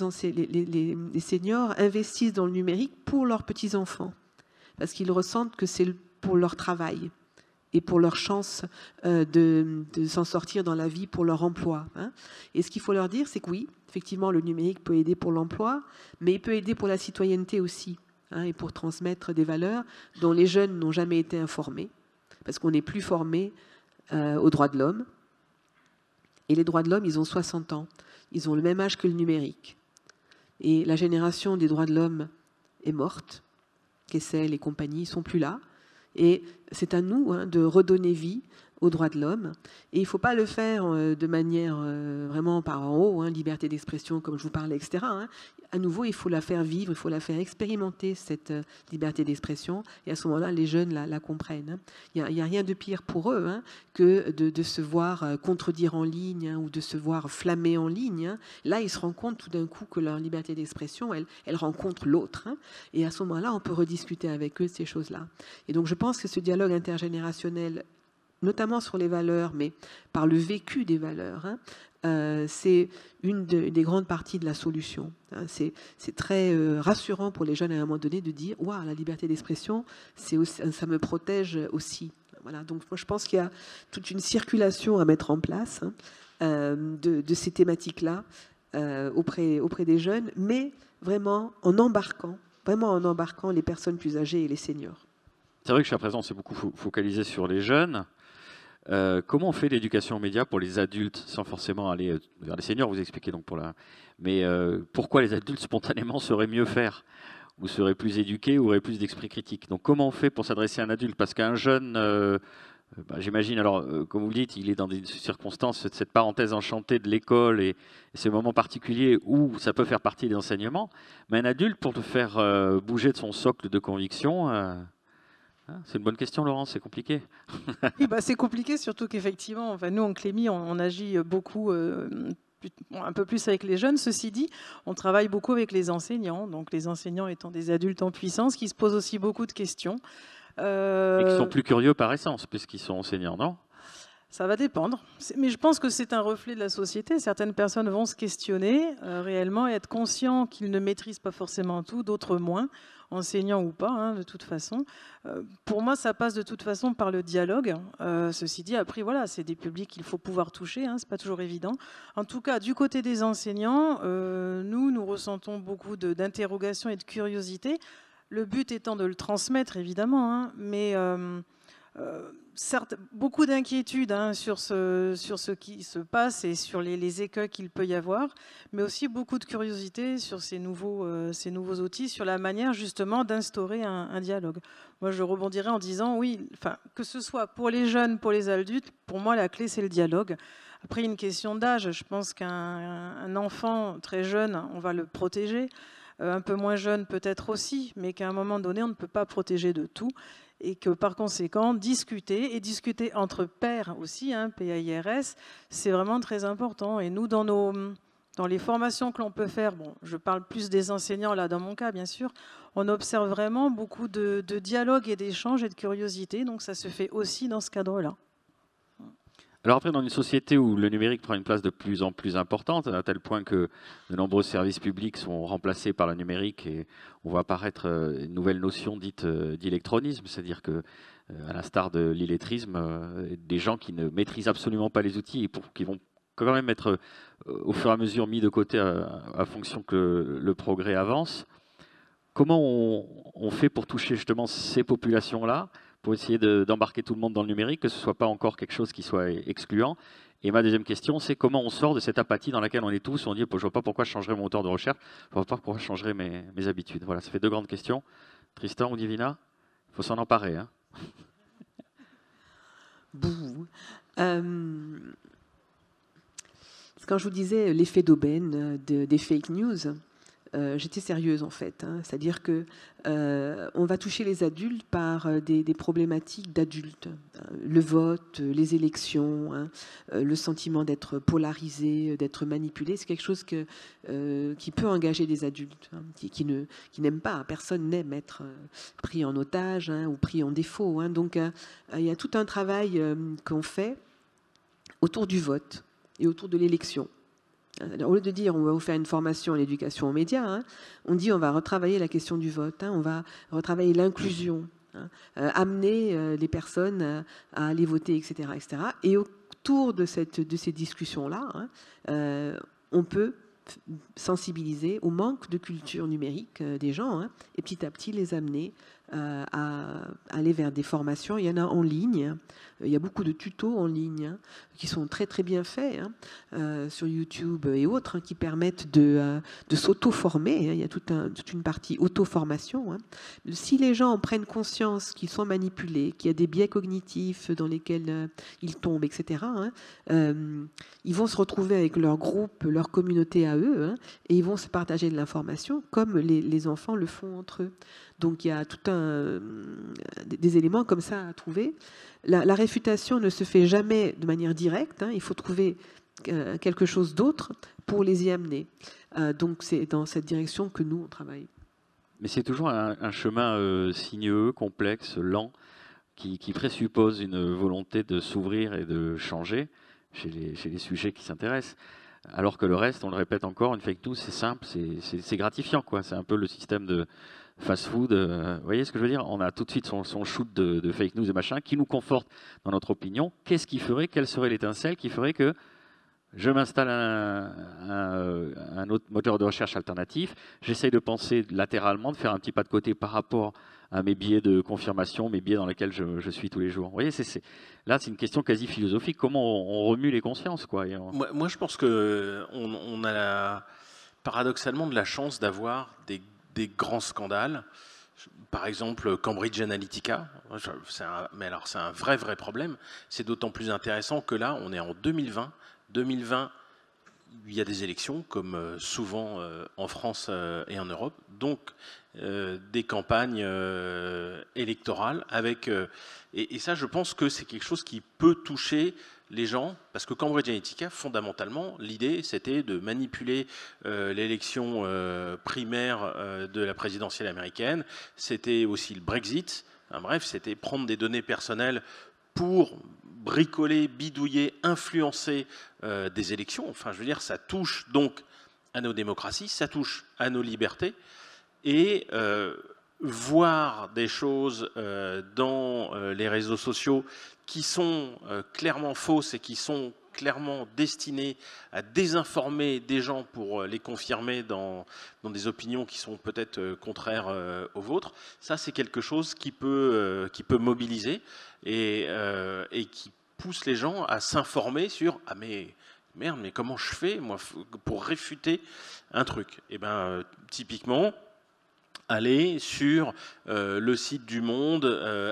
seniors investissent dans le numérique pour leurs petits-enfants, parce qu'ils ressentent que c'est pour leur travail et pour leur chance de s'en sortir dans la vie, pour leur emploi. Et ce qu'il faut leur dire, c'est que oui, effectivement, le numérique peut aider pour l'emploi, mais il peut aider pour la citoyenneté aussi, et pour transmettre des valeurs dont les jeunes n'ont jamais été informés, parce qu'on n'est plus formé aux droits de l'homme. Et les droits de l'homme, ils ont 60 ans. Ils ont le même âge que le numérique. Et la génération des droits de l'homme est morte. Kessel et compagnie ne sont plus là. Et c'est à nous de redonner vie aux droits de l'homme. Et il ne faut pas le faire de manière vraiment par en haut, liberté d'expression, comme je vous parlais, etc. À nouveau, il faut la faire vivre, il faut la faire expérimenter, cette liberté d'expression. Et à ce moment-là, les jeunes la comprennent. Il n'y a rien de pire pour eux que de se voir contredire en ligne ou de se voir flammer en ligne. Là, ils se rendent compte tout d'un coup que leur liberté d'expression, elle rencontre l'autre. Et à ce moment-là, on peut rediscuter avec eux de ces choses-là. Et donc, je pense que ce dialogue intergénérationnel, notamment sur les valeurs, mais par le vécu des valeurs, c'est une des grandes parties de la solution. C'est très rassurant pour les jeunes à un moment donné de dire « Waouh, la liberté d'expression, ça me protège aussi ». Voilà, donc moi je pense qu'il y a toute une circulation à mettre en place de ces thématiques-là auprès des jeunes, mais vraiment en embarquant les personnes plus âgées et les seniors. C'est vrai que jusqu'à présent, on s'est beaucoup focalisé sur les jeunes. Comment on fait l'éducation aux médias pour les adultes, sans forcément aller vers les seniors, vous expliquez donc pour la... Mais pourquoi les adultes, spontanément, sauraient mieux faire, ou seraient plus éduqués, ou auraient plus d'esprit critique? Donc comment on fait pour s'adresser à un adulte? Parce qu'un jeune, j'imagine, alors, comme vous le dites, il est dans des circonstances, cette parenthèse enchantée de l'école et ces moments particuliers où ça peut faire partie des enseignements. Mais un adulte, pour le faire bouger de son socle de conviction... c'est une bonne question, Laurence, c'est compliqué. Oui, c'est compliqué, surtout qu'effectivement, nous, en Clémy, on agit beaucoup, un peu plus avec les jeunes. Ceci dit, on travaille beaucoup avec les enseignants, donc les enseignants étant des adultes en puissance, qui se posent aussi beaucoup de questions. Et qui sont plus curieux par essence, puisqu'ils sont enseignants, non ? Ça va dépendre. Mais je pense que c'est un reflet de la société. Certaines personnes vont se questionner réellement et être conscients qu'ils ne maîtrisent pas forcément tout, d'autres moins, enseignants ou pas, de toute façon. Pour moi, ça passe de toute façon par le dialogue. Ceci dit, après, voilà, c'est des publics qu'il faut pouvoir toucher, c'est pas toujours évident. En tout cas, du côté des enseignants, nous ressentons beaucoup d'interrogations et de curiosité. Le but étant de le transmettre, évidemment, mais... certes, beaucoup d'inquiétudes sur ce qui se passe et sur les écueils qu'il peut y avoir, mais aussi beaucoup de curiosité sur ces nouveaux outils, sur la manière justement d'instaurer un dialogue. Moi, je rebondirais en disant, oui, que ce soit pour les jeunes, pour les adultes, pour moi, la clé, c'est le dialogue. Après, une question d'âge, je pense qu'un enfant très jeune, on va le protéger, un peu moins jeune peut-être aussi, mais qu'à un moment donné, on ne peut pas protéger de tout. Et que par conséquent, discuter entre pairs aussi, PAIRS, c'est vraiment très important. Et nous, dans les formations que l'on peut faire, bon, je parle plus des enseignants là, dans mon cas, bien sûr, on observe vraiment beaucoup de dialogue et d'échanges et de curiosité, donc ça se fait aussi dans ce cadre-là. Alors après, dans une société où le numérique prend une place de plus en plus importante, à tel point que de nombreux services publics sont remplacés par le numérique et on voit apparaître une nouvelle notion dite d'électronisme, c'est-à-dire que, à l'instar de l'illettrisme, des gens qui ne maîtrisent absolument pas les outils et qui vont quand même être au fur et à mesure mis de côté à fonction que le progrès avance. Comment on fait pour toucher justement ces populations-là, pour essayer d'embarquer tout le monde dans le numérique, que ce ne soit pas encore quelque chose qui soit excluant? Et ma deuxième question, c'est comment on sort de cette apathie dans laquelle on est tous, on dit « je ne vois pas pourquoi je changerais mon moteur de recherche, je ne vois pas pourquoi je changerais mes habitudes ». Voilà, ça fait deux grandes questions. Tristan ou Divina? Il faut s'en emparer. Quand je vous disais l'effet d'aubaine des fake news, j'étais sérieuse en fait, c'est-à-dire que on va toucher les adultes par des problématiques d'adultes, le vote, les élections, le sentiment d'être polarisé, d'être manipulé, c'est quelque chose qui peut engager des adultes, qui n'aiment pas, personne n'aime être pris en otage ou pris en défaut, donc il y a tout un travail qu'on fait autour du vote et autour de l'élection. Au lieu de dire on va vous faire une formation en éducation aux médias, on dit on va retravailler la question du vote, on va retravailler l'inclusion, amener les personnes à aller voter, etc., etc. Et autour de ces discussions-là, on peut sensibiliser au manque de culture numérique des gens et petit à petit les amener à aller vers des formations. Il y en a en ligne. Il y a beaucoup de tutos en ligne qui sont très très bien faits sur YouTube et autres qui permettent de s'auto-former. Il y a toute une partie auto-formation. Si les gens prennent conscience qu'ils sont manipulés, qu'il y a des biais cognitifs dans lesquels ils tombent, etc., ils vont se retrouver avec leur groupe, leur communauté à eux, et ils vont se partager de l'information comme les enfants le font entre eux. Donc il y a des éléments comme ça à trouver. La réfutation ne se fait jamais de manière directe. Il faut trouver quelque chose d'autre pour les y amener. Donc c'est dans cette direction que nous, on travaille. Mais c'est toujours un chemin sinueux, complexe, lent, qui présuppose une volonté de s'ouvrir et de changer chez les sujets qui s'intéressent. Alors que le reste, on le répète encore, une fake news, c'est simple, c'est gratifiant, quoi. C'est un peu le système de fast-food. Vous voyez ce que je veux dire? On a tout de suite son shoot de fake news et machin qui nous conforte dans notre opinion. Qu'est-ce qui ferait, quelle serait l'étincelle qui ferait que je m'installe un autre moteur de recherche alternatif, j'essaye de penser latéralement, de faire un petit pas de côté par rapport à mes biais de confirmation, mes biais dans lesquels je suis tous les jours. Vous voyez, là, c'est une question quasi philosophique. Comment on remue les consciences, quoi. Moi, je pense qu'on a paradoxalement de la chance d'avoir des grands scandales. Par exemple, Cambridge Analytica. Mais alors, c'est un vrai problème. C'est d'autant plus intéressant que là, on est en 2020. 2020, il y a des élections, comme souvent en France et en Europe, donc des campagnes électorales avec... et ça, je pense que c'est quelque chose qui peut toucher les gens, parce que Cambridge Analytica, fondamentalement, l'idée, c'était de manipuler l'élection primaire de la présidentielle américaine. C'était aussi le Brexit. Enfin, bref, c'était prendre des données personnelles pour bricoler, bidouiller, influencer des élections. Enfin, je veux dire, ça touche donc à nos démocraties, ça touche à nos libertés. Et voir des choses dans les réseaux sociaux qui sont clairement fausses et qui sont clairement destinées à désinformer des gens pour les confirmer dans des opinions qui sont peut-être contraires aux vôtres, ça c'est quelque chose qui peut mobiliser et qui pousse les gens à s'informer sur « Ah mais merde, mais comment je fais moi pour réfuter un truc ?» Et bien typiquement, aller sur le site du Monde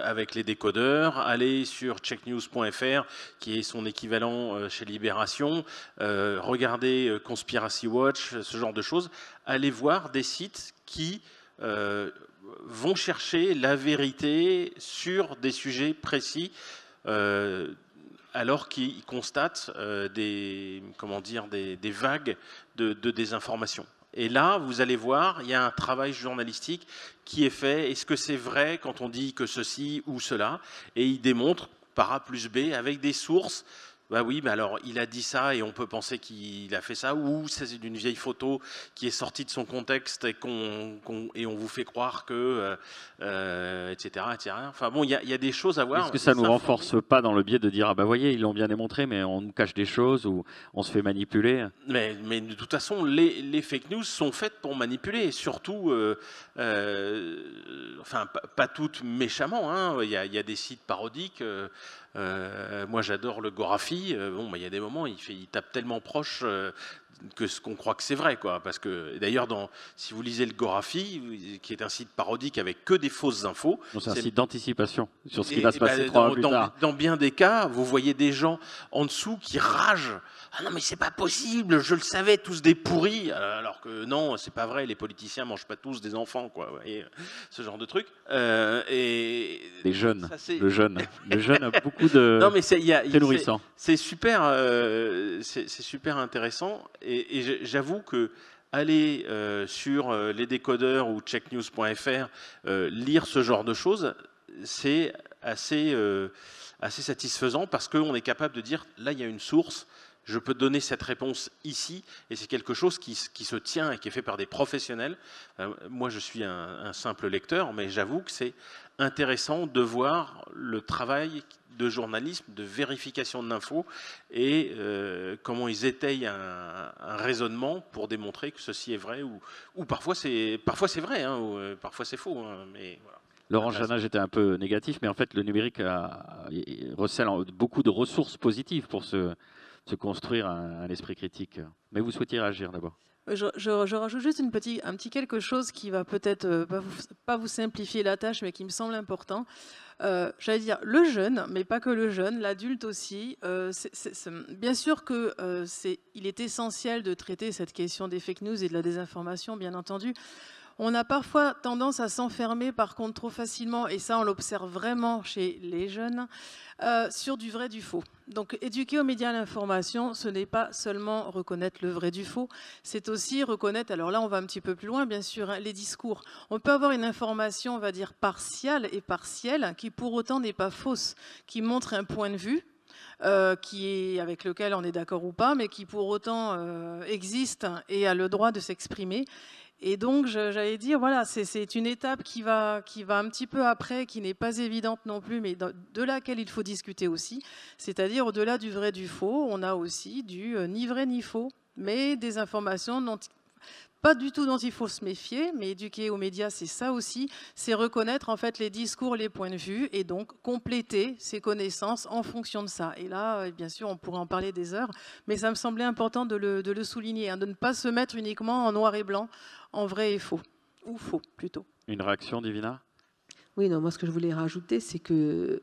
avec les décodeurs, aller sur checknews.fr qui est son équivalent chez Libération, regarder Conspiracy Watch, ce genre de choses, aller voir des sites qui vont chercher la vérité sur des sujets précis alors qu'ils constatent des vagues de désinformation. Et là, vous allez voir, il y a un travail journalistique qui est fait. Est-ce que c'est vrai quand on dit que ceci ou cela? Et il démontre par A plus B avec des sources. Bah oui, mais alors il a dit ça et on peut penser qu'il a fait ça, ou c'est d'une vieille photo qui est sortie de son contexte et on vous fait croire que, etc., etc. Enfin bon, il y a des choses à voir. Est-ce que ça ne nous renforce pas dans le biais de dire, ah ben voyez, ils l'ont bien démontré, mais on nous cache des choses ou on se fait manipuler? Mais de toute façon, les fake news sont faites pour manipuler, surtout, enfin pas toutes méchamment, hein. Il y a des sites parodiques. Moi, j'adore le Gorafi. Bon, il y a des moments, il tape tellement proche que ce qu'on croit que c'est vrai, quoi. Parce que d'ailleurs, si vous lisez le Gorafi, qui est un site parodique avec que des fausses infos, c'est un site d'anticipation sur ce qui va se passer 3 mois plus tard. Dans bien des cas, vous voyez des gens en dessous qui ragent. Ah non, mais c'est pas possible, je le savais, tous des pourris. Alors que non, c'est pas vrai, les politiciens mangent pas tous des enfants, quoi. Vous voyez, ce genre de truc. Les jeunes, le jeune a beaucoup de. Non, mais c'est nourrissant. C'est super intéressant. Et j'avoue que aller sur les décodeurs ou checknews.fr, lire ce genre de choses, c'est assez satisfaisant parce qu'on est capable de dire là, il y a une source. Je peux donner cette réponse ici, et c'est quelque chose qui se tient et qui est fait par des professionnels. Moi, je suis un simple lecteur, mais j'avoue que c'est intéressant de voir le travail de journalisme, de vérification de l'info, et comment ils étayent un raisonnement pour démontrer que ceci est vrai, ou parfois c'est vrai, hein, ou parfois c'est faux. Hein, mais voilà. Laurent Janat, j'étais un peu négatif, mais en fait, le numérique recèle beaucoup de ressources positives pour se construire un esprit critique. Mais vous souhaitiez réagir d'abord? Je rajoute juste un petit quelque chose qui va peut-être pas vous simplifier la tâche, mais qui me semble important. J'allais dire le jeune, mais pas que le jeune, l'adulte aussi. Bien sûr que il est essentiel de traiter cette question des fake news et de la désinformation, bien entendu. On a parfois tendance à s'enfermer, par contre, trop facilement, et ça, on l'observe vraiment chez les jeunes, sur du vrai, du faux. Donc, éduquer aux médias à l'information, ce n'est pas seulement reconnaître le vrai du faux, c'est aussi reconnaître, alors là, on va un petit peu plus loin, bien sûr, hein, les discours. On peut avoir une information, on va dire, partielle, qui pour autant n'est pas fausse, qui montre un point de vue, avec lequel on est d'accord ou pas, mais qui pour autant existe et a le droit de s'exprimer. Et donc, j'allais dire, voilà, c'est une étape qui va un petit peu après, qui n'est pas évidente non plus, mais de laquelle il faut discuter aussi. C'est-à-dire, au-delà du vrai, du faux, on a aussi du ni vrai ni faux, mais des informations pas du tout dont il faut se méfier, mais éduquer aux médias, c'est ça aussi, c'est reconnaître en fait les discours, les points de vue, et donc compléter ses connaissances en fonction de ça. Et là, bien sûr, on pourrait en parler des heures, mais ça me semblait important de le souligner, hein, de ne pas se mettre uniquement en noir et blanc, en vrai et faux, ou faux plutôt. Une réaction, Divina? Oui, non, moi ce que je voulais rajouter, c'est qu'un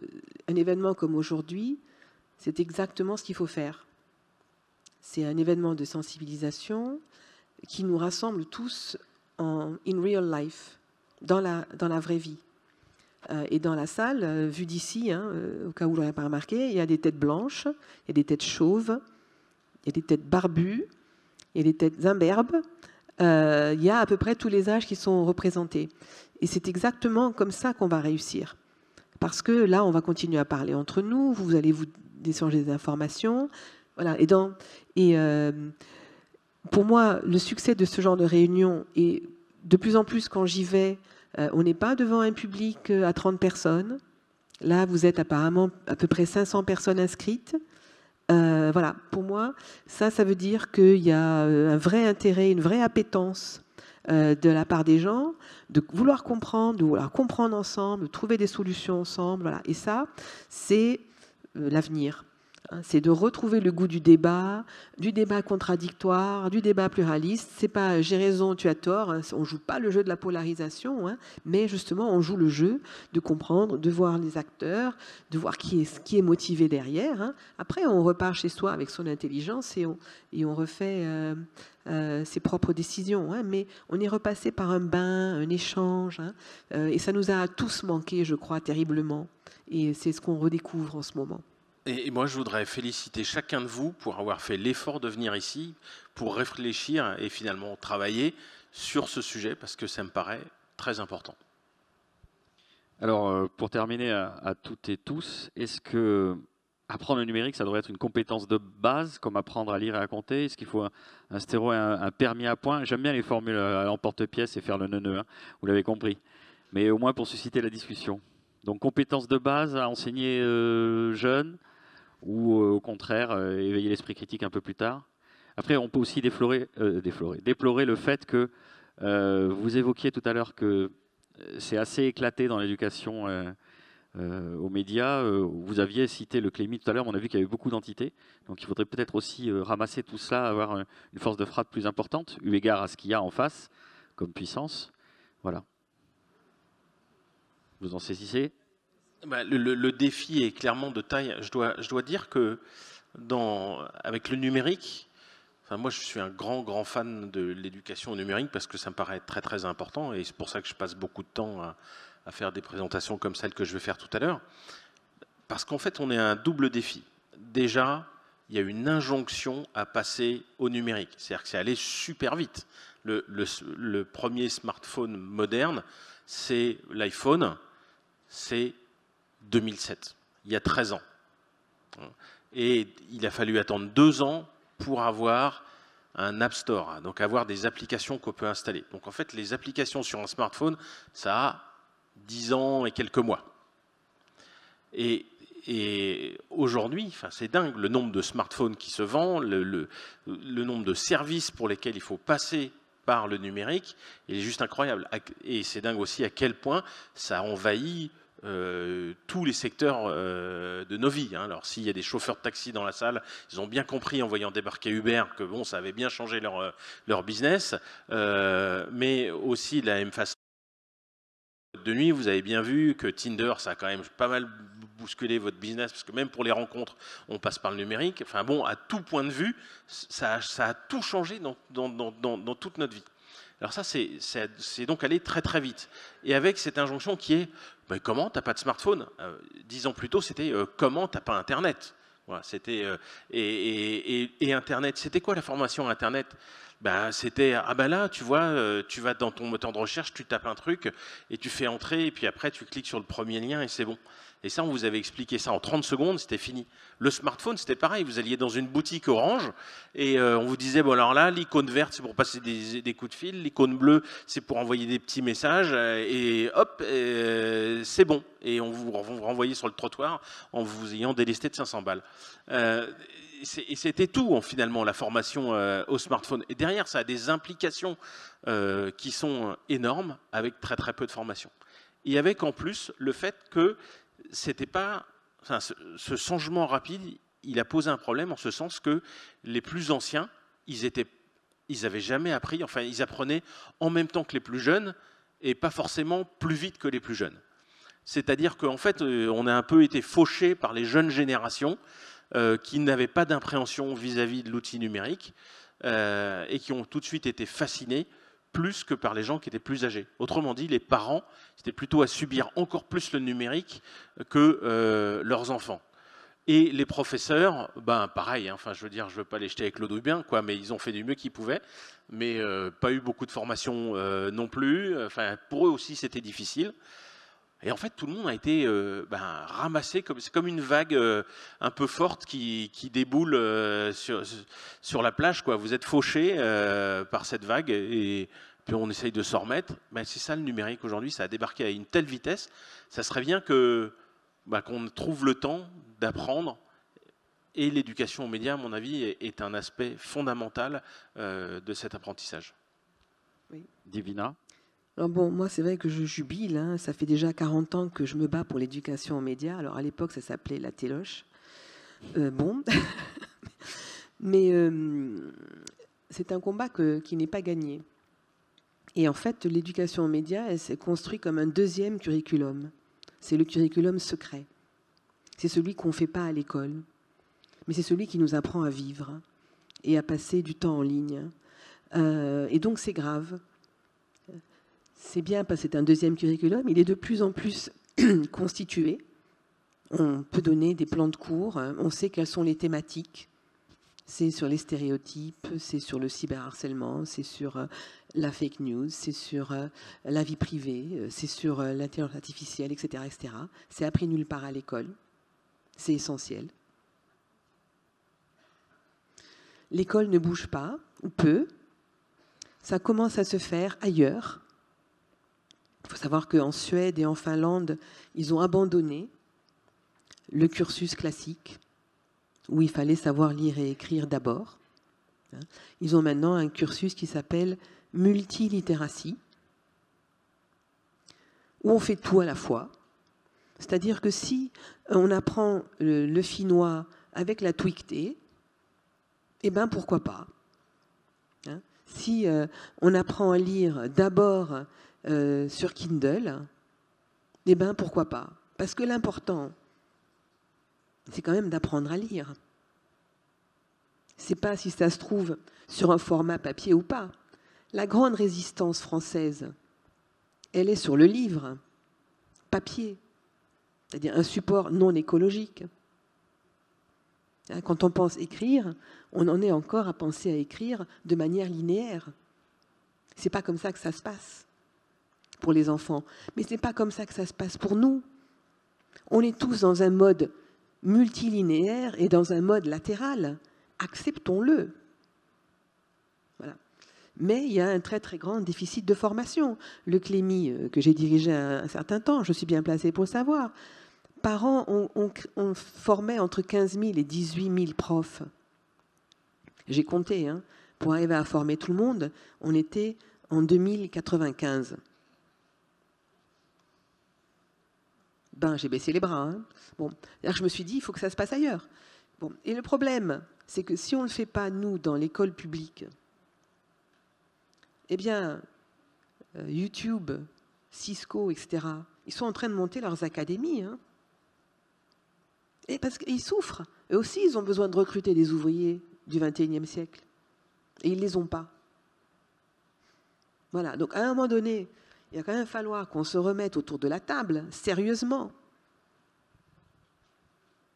événement comme aujourd'hui, c'est exactement ce qu'il faut faire. C'est un événement de sensibilisation qui nous rassemble tous in real life, dans la vraie vie. Et dans la salle, vue d'ici, hein, au cas où vous ne l'aurez pas remarqué, il y a des têtes blanches, il y a des têtes chauves, il y a des têtes barbues, il y a des têtes imberbes. Il y a à peu près tous les âges qui sont représentés. Et c'est exactement comme ça qu'on va réussir. Parce que là, on va continuer à parler entre nous, vous allez vous échanger des informations. Voilà. Pour moi, le succès de ce genre de réunion, et de plus en plus quand j'y vais, on n'est pas devant un public à 30 personnes. Là, vous êtes apparemment à peu près 500 personnes inscrites. Voilà, pour moi, ça veut dire qu'il y a un vrai intérêt, une vraie appétence de la part des gens, de vouloir comprendre ensemble, de trouver des solutions ensemble. Voilà. Et ça, c'est l'avenir. C'est de retrouver le goût du débat contradictoire, du débat pluraliste. C'est pas j'ai raison, tu as tort. Hein. On joue pas le jeu de la polarisation, hein, mais justement on joue le jeu de comprendre, de voir les acteurs, de voir qui est motivé derrière. Hein. Après, on repart chez soi avec son intelligence et on refait ses propres décisions. Hein, mais on est repassé par un bain, un échange, hein, et ça nous a tous manqué, je crois, terriblement. Et c'est ce qu'on redécouvre en ce moment. Et moi, je voudrais féliciter chacun de vous pour avoir fait l'effort de venir ici, pour réfléchir et finalement travailler sur ce sujet, parce que ça me paraît très important. Alors, pour terminer à toutes et tous, est-ce que apprendre le numérique, ça devrait être une compétence de base, comme apprendre à lire et à compter? Est-ce qu'il faut instaurer un permis à points? J'aime bien les formules à l'emporte-pièce et faire le neuneu, hein, vous l'avez compris. Mais au moins pour susciter la discussion. Donc, compétence de base à enseigner jeunes, ou au contraire éveiller l'esprit critique un peu plus tard. Après, on peut aussi déplorer le fait que vous évoquiez tout à l'heure que c'est assez éclaté dans l'éducation aux médias. Vous aviez cité le Clémy tout à l'heure, on a vu qu'il y avait beaucoup d'entités. Donc il faudrait peut-être aussi ramasser tout cela, avoir une force de frappe plus importante, eu égard à ce qu'il y a en face comme puissance. Voilà. Vous en saisissez? Le défi est clairement de taille. Je dois dire que avec le numérique, moi je suis un grand fan de l'éducation au numérique parce que ça me paraît très très important et c'est pour ça que je passe beaucoup de temps à faire des présentations comme celle que je vais faire tout à l'heure. Parce qu'en fait on est à un double défi. Déjà, il y a une injonction à passer au numérique. C'est-à-dire que c'est allé super vite. Le premier smartphone moderne, c'est l'iPhone, c'est 2007, il y a 13 ans. Et il a fallu attendre 2 ans pour avoir un App Store, donc avoir des applications qu'on peut installer. Donc en fait, les applications sur un smartphone, ça a 10 ans et quelques mois. Et aujourd'hui, c'est dingue, le nombre de smartphones qui se vendent, le nombre de services pour lesquels il faut passer par le numérique, il est juste incroyable. Et c'est dingue aussi à quel point ça envahit tous les secteurs de nos vies. Hein. Alors s'il y a des chauffeurs de taxi dans la salle, ils ont bien compris en voyant débarquer Uber que bon, ça avait bien changé leur business, mais aussi de la même façon. De nuit, vous avez bien vu que Tinder, ça a quand même pas mal bousculé votre business, parce que même pour les rencontres, on passe par le numérique. Enfin bon, à tout point de vue, ça a tout changé dans toute notre vie. Alors ça, c'est donc aller très très vite. Et avec cette injonction qui est ben, comment t'as pas de smartphone 10 ans plus tôt, c'était comment t'as pas Internet. Voilà, c'était et Internet. C'était quoi la formation Internet? Ben, c'était ah ben là, tu vois, tu vas dans ton moteur de recherche, tu tapes un truc et tu fais entrer et puis après tu cliques sur le premier lien et c'est bon. Et ça, on vous avait expliqué ça en 30 secondes, c'était fini. Le smartphone, c'était pareil. Vous alliez dans une boutique Orange et on vous disait, bon alors là, l'icône verte, c'est pour passer des coups de fil, l'icône bleue, c'est pour envoyer des petits messages et hop, c'est bon. Et on vous renvoyait sur le trottoir en vous ayant délesté de 500 balles. Et c'était tout, finalement, la formation au smartphone. Et derrière, ça a des implications qui sont énormes avec très très peu de formation. Et avec en plus le fait que c'était pas, enfin, ce changement rapide, il a posé un problème en ce sens que les plus anciens, ils avaient jamais appris, enfin ils apprenaient en même temps que les plus jeunes et pas forcément plus vite que les plus jeunes. C'est-à-dire qu'en fait, on a un peu été fauchés par les jeunes générations qui n'avaient pas d'impréhension vis-à-vis de l'outil numérique et qui ont tout de suite été fascinés plus que par les gens qui étaient plus âgés. Autrement dit, les parents, c'était plutôt à subir encore plus le numérique que leurs enfants. Et les professeurs, ben pareil, hein, enfin je veux dire, je veux pas les jeter avec l'eau du bain, quoi, mais ils ont fait du mieux qu'ils pouvaient, mais pas eu beaucoup de formation non plus. Enfin, pour eux aussi, c'était difficile. Et en fait, tout le monde a été ramassé, c'est comme une vague un peu forte qui déboule sur la plage, quoi. Vous êtes fauchés par cette vague et puis on essaye de s'en remettre. Ben, c'est ça le numérique aujourd'hui, ça a débarqué à une telle vitesse. Ça serait bien qu'on trouve le temps d'apprendre. Et l'éducation aux médias, à mon avis, est un aspect fondamental de cet apprentissage. Oui. Divina? Alors bon, moi, c'est vrai que je jubile. Hein. Ça fait déjà 40 ans que je me bats pour l'éducation aux médias. Alors, à l'époque, ça s'appelait la téloche. Bon. Mais c'est un combat qui n'est pas gagné. Et en fait, l'éducation aux médias, elle s'est construite comme un deuxième curriculum. C'est le curriculum secret. C'est celui qu'on ne fait pas à l'école. Mais c'est celui qui nous apprend à vivre et à passer du temps en ligne. Et donc, c'est grave. C'est bien parce que c'est un deuxième curriculum, il est de plus en plus constitué. On peut donner des plans de cours, on sait quelles sont les thématiques. C'est sur les stéréotypes, c'est sur le cyberharcèlement, c'est sur la fake news, c'est sur la vie privée, c'est sur l'intelligence artificielle, etc., etc. C'est appris nulle part à l'école. C'est essentiel. L'école ne bouge pas, ou peu. Ça commence à se faire ailleurs. Il faut savoir qu'en Suède et en Finlande, ils ont abandonné le cursus classique, où il fallait savoir lire et écrire d'abord. Ils ont maintenant un cursus qui s'appelle multilittératie, où on fait tout à la fois. C'est-à-dire que si on apprend le finnois avec la Twicté, eh bien pourquoi pas. Si on apprend à lire d'abord sur Kindle, eh bien pourquoi pas. Parce que l'important, c'est quand même d'apprendre à lire. C'est pas si ça se trouve sur un format papier ou pas. La grande résistance française, elle est sur le livre, papier, c'est-à-dire un support non écologique. Quand on pense écrire, on en est encore à penser à écrire de manière linéaire. C'est pas comme ça que ça se passe pour les enfants. Mais c'est pas comme ça que ça se passe pour nous. On est tous dans un mode multilinéaire et dans un mode latéral. Acceptons-le. Voilà. Mais il y a un très très grand déficit de formation. Le Clémy, que j'ai dirigé un certain temps, je suis bien placée pour le savoir. Par an, on formait entre 15 000 et 18 000 profs. J'ai compté, hein, pour arriver à former tout le monde, on était en 2095. Ben, j'ai baissé les bras. Hein. Bon, je me suis dit, il faut que ça se passe ailleurs. Bon, et le problème, c'est que si on ne le fait pas, nous, dans l'école publique, eh bien, YouTube, Cisco, etc., ils sont en train de monter leurs académies. Hein. Et parce qu'ils souffrent. Eux aussi, ils ont besoin de recruter des ouvriers du XXIe siècle. Et ils ne les ont pas. Voilà. Donc, à un moment donné, il va quand même falloir qu'on se remette autour de la table, sérieusement.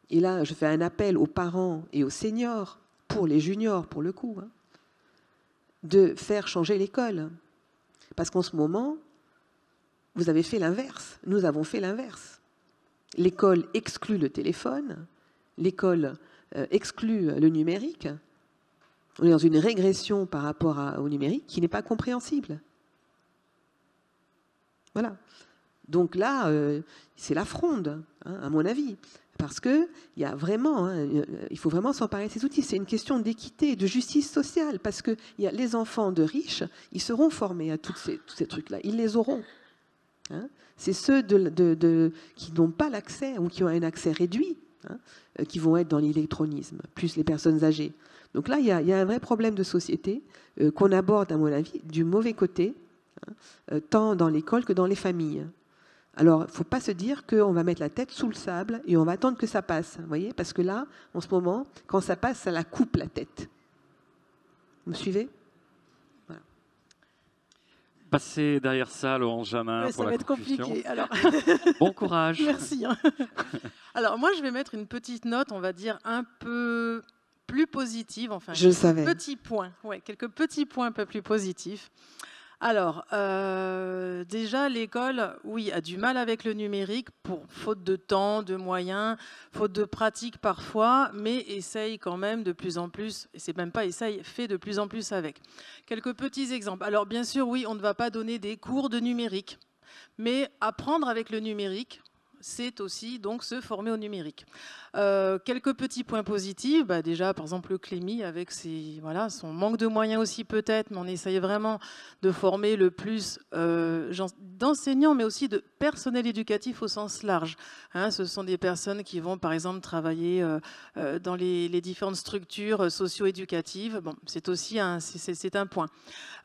Et là, je fais un appel aux parents et aux seniors, pour les juniors, pour le coup, hein, de faire changer l'école. Parce qu'en ce moment, vous avez fait l'inverse. Nous avons fait l'inverse. L'école exclut le téléphone, l'école exclut le numérique. On est dans une régression par rapport au numérique qui n'est pas compréhensible. Voilà. Donc là, c'est la fronde, hein, à mon avis. Parce qu'il y a vraiment, hein, il faut vraiment s'emparer de ces outils. C'est une question d'équité, de justice sociale. Parce que les enfants de riches, ils seront formés à tous ces trucs-là. Ils les auront. Hein. C'est ceux qui n'ont pas l'accès ou qui ont un accès réduit, hein, qui vont être dans l'électronisme, plus les personnes âgées. Donc là, il y a un vrai problème de société qu'on aborde, à mon avis, du mauvais côté, hein, tant dans l'école que dans les familles. Alors, il ne faut pas se dire qu'on va mettre la tête sous le sable et on va attendre que ça passe. Vous voyez, parce que là, en ce moment, quand ça passe, ça la coupe la tête. Vous me suivez ? Voilà. Passez derrière ça, Laurence Jamin, Ouais, pour ça la va être conclusion. compliqué. Alors... Bon courage. Merci. Hein. Alors, moi, je vais mettre une petite note, on va dire, un peu plus positive. Enfin, je le savais. Petits points. Ouais, quelques petits points un peu plus positifs. Alors, déjà, l'école, oui, a du mal avec le numérique, pour faute de temps, de moyens, faute de pratique parfois, mais essaye quand même de plus en plus, et c'est même pas essaye, fait de plus en plus avec. Quelques petits exemples. Alors, bien sûr, oui, on ne va pas donner des cours de numérique, mais apprendre avec le numérique, c'est aussi donc se former au numérique. Quelques petits points positifs, bah déjà par exemple le Clémy avec son manque de moyens aussi peut-être, mais on essaye vraiment de former le plus d'enseignants, mais aussi de personnel éducatif au sens large. Hein, ce sont des personnes qui vont par exemple travailler dans les différentes structures socio-éducatives. Bon, c'est aussi c'est un point.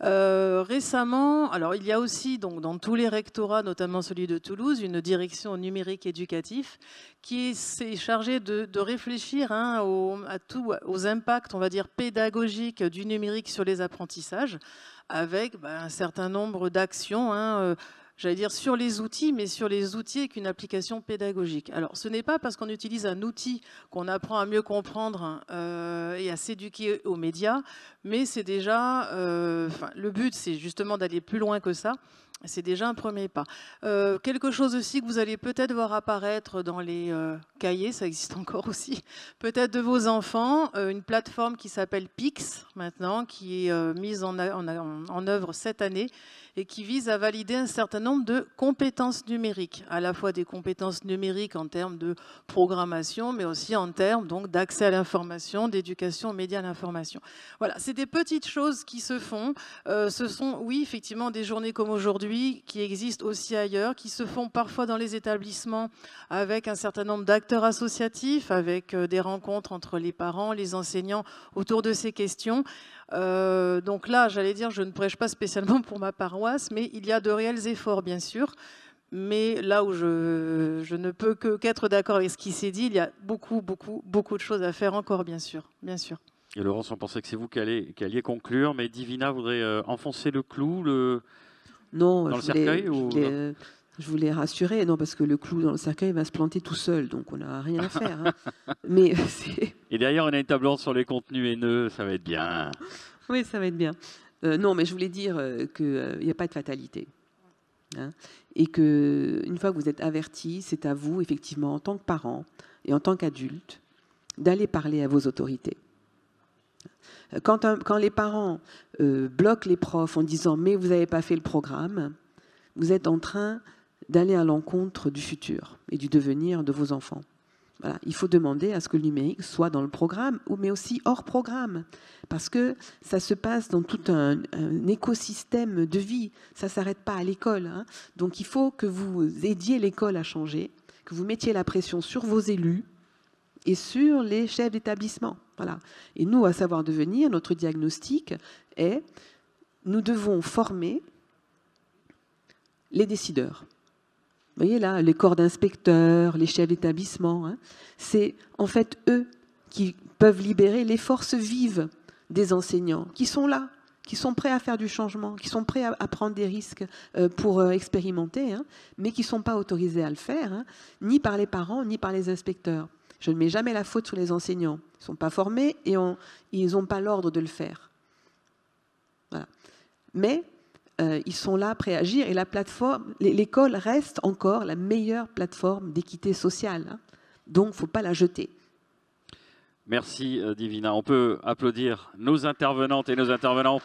Récemment, alors il y a aussi donc dans tous les rectorats, notamment celui de Toulouse, une direction numérique éducatif qui s'est chargée de réfléchir hein, aux impacts, on va dire, pédagogiques du numérique sur les apprentissages, avec un certain nombre d'actions, hein, j'allais dire sur les outils, mais sur les outils avec une application pédagogique. Alors, ce n'est pas parce qu'on utilise un outil qu'on apprend à mieux comprendre et à s'éduquer aux médias, mais c'est déjà, le but, c'est justement d'aller plus loin que ça. C'est déjà un premier pas. Quelque chose aussi que vous allez peut-être voir apparaître dans les cahiers, ça existe encore aussi, peut-être de vos enfants, une plateforme qui s'appelle Pix maintenant, qui est mise en œuvre cette année et qui vise à valider un certain nombre de compétences numériques, à la fois des compétences numériques en termes de programmation, mais aussi en termes d'accès à l'information, d'éducation aux médias à l'information. Voilà, c'est des petites choses qui se font. Ce sont, oui, effectivement, des journées comme aujourd'hui qui existent aussi ailleurs, qui se font parfois dans les établissements avec un certain nombre d'acteurs associatifs, avec des rencontres entre les parents, les enseignants autour de ces questions. Donc là, j'allais dire, je ne prêche pas spécialement pour ma paroisse, mais il y a de réels efforts, bien sûr. Mais là où je ne peux qu'être d'accord avec ce qui s'est dit, il y a beaucoup de choses à faire encore, bien sûr. Bien sûr. Et Laurence, on pensait que c'est vous qui alliez conclure, mais Divina voudrait enfoncer le clou dans le cercueil je voulais rassurer, non, parce que le clou dans le cercueil va se planter tout seul, donc on n'a rien à faire. Hein. Mais et derrière, on a une table ronde sur les contenus haineux, ça va être bien. Oui, ça va être bien. Non, mais je voulais dire qu'il n'y a pas de fatalité. Hein, et qu'une fois que vous êtes avertis, c'est à vous, effectivement, en tant que parent et en tant qu'adulte, d'aller parler à vos autorités. Quand les parents bloquent les profs en disant « mais vous n'avez pas fait le programme », vous êtes en train d'aller à l'encontre du futur et du devenir de vos enfants. Voilà, il faut demander à ce que le numérique soit dans le programme, mais aussi hors programme, parce que ça se passe dans tout un écosystème de vie. Ça ne s'arrête pas à l'école, hein. Donc il faut que vous aidiez l'école à changer, que vous mettiez la pression sur vos élus et sur les chefs d'établissement. Voilà. Et nous, à Savoir Devenir, notre diagnostic est, nous devons former les décideurs. Vous voyez là, les corps d'inspecteurs, les chefs d'établissement, hein, c'est en fait eux qui peuvent libérer les forces vives des enseignants, qui sont là, qui sont prêts à faire du changement, qui sont prêts à prendre des risques pour expérimenter, hein, mais qui ne sont pas autorisés à le faire, hein, ni par les parents, ni par les inspecteurs. Je ne mets jamais la faute sur les enseignants. Ils ne sont pas formés et ils n'ont pas l'ordre de le faire. Voilà. Mais ils sont là, prêts à agir, et la plateforme, l'école reste encore la meilleure plateforme d'équité sociale. Hein. Donc, il ne faut pas la jeter. Merci Divina. On peut applaudir nos intervenantes et nos intervenants